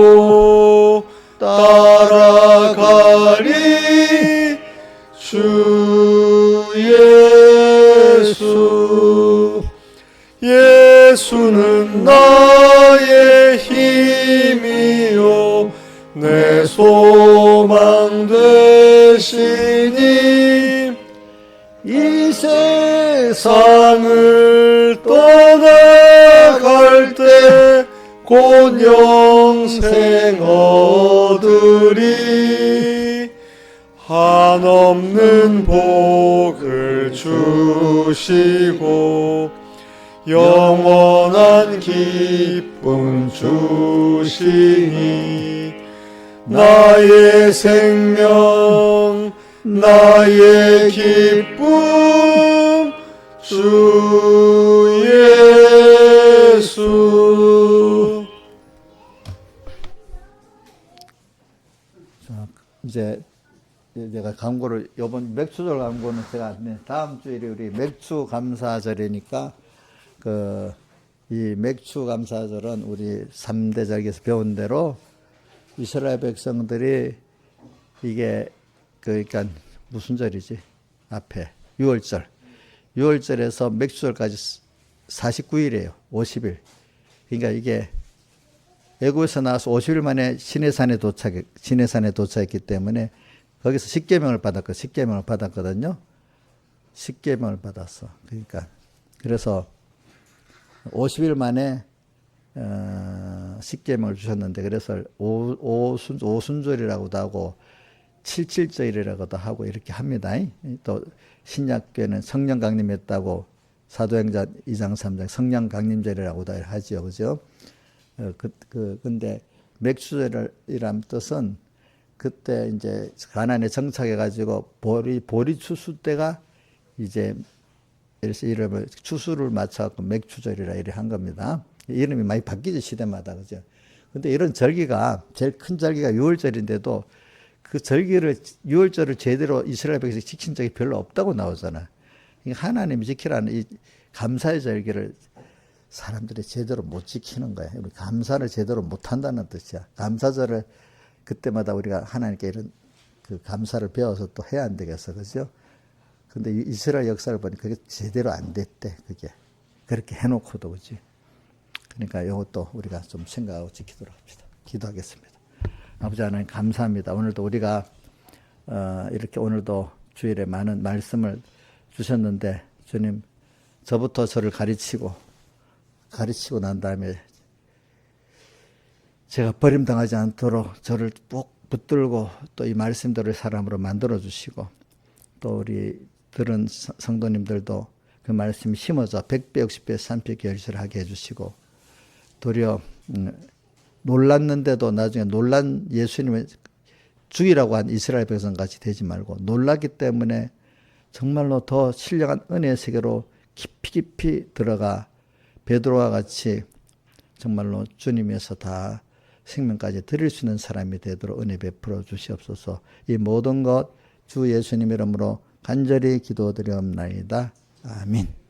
따라가리 주 예수 예수는 나의 힘이요 내 소망 되시니 이 세상을 떠나갈 때 곧 영생 얻으리 한없는 복을 주시고 영원한 기쁨 주시니 나의 생명 나의 기쁨 주 예수. 자, 이제 내가 광고를 이번 맥주절 광고는 제가 다음 주일에 우리 맥주 감사절이니까 이 맥주 감사절은 우리 3대 절기에서 배운 대로 이스라엘 백성들이 이게 그러니까 무슨 절이지? 앞에 6월절에서 맥주절까지 49일이에요. 50일. 그러니까 이게 애굽에서 나와서 50일 만에 시내산에 도착했기 때문에 거기서 십계명을 받았거든요. 십계명을 받았어. 그러니까 그래서 50일 만에 십계명을 주셨는데 그래서 오순절이라고도 하고 77절이라고도 하고 이렇게 합니다. 또 신약교회는 성령 강림했다고 사도행전 2장 3장 성령 강림절이라고도 하지요. 그죠? 근데 맥주절이란 뜻은 그때 이제 가나안에 정착해가지고 보리 추수 때가 이제 이름을 추수를 맞춰갖고 맥주절이라 이래 한 겁니다. 이름이 많이 바뀌죠, 시대마다. 그죠? 근데 이런 절기가, 제일 큰 절기가 6월절인데도 그 절기를, 6월절을 제대로 이스라엘 백성이 지킨 적이 별로 없다고 나오잖아. 그러니까 하나님이 지키라는 이 감사의 절기를 사람들이 제대로 못 지키는 거야. 우리 감사를 제대로 못 한다는 뜻이야. 감사절을 그때마다 우리가 하나님께 이런 그 감사를 배워서 또 해야 안 되겠어. 그죠? 근데 이스라엘 역사를 보니까 그게 제대로 안 됐대. 그게. 그렇게 해놓고도, 그지? 그러니까 이것도 우리가 좀 생각하고 지키도록 합시다. 기도하겠습니다. 아버지 하나님 감사합니다. 오늘도 우리가 이렇게 오늘도 주일에 많은 말씀을 주셨는데 주님 저부터 저를 가르치고 난 다음에 제가 버림당하지 않도록 저를 꼭 붙들고 또 이 말씀들을 사람으로 만들어 주시고 또 우리 들은 성도님들도 그 말씀이 심어져 100배, 60배, 3배 결실하게 해주시고 도리어 놀랐는데도 나중에 놀란 예수님의 죽이라고 한 이스라엘 백성같이 되지 말고 놀랐기 때문에 정말로 더 신령한 은혜의 세계로 깊이 들어가 베드로와 같이 정말로 주님에서 다 생명까지 드릴 수 있는 사람이 되도록 은혜 베풀어 주시옵소서. 이 모든 것 주 예수님 이름으로 간절히 기도드리옵나이다. 아멘.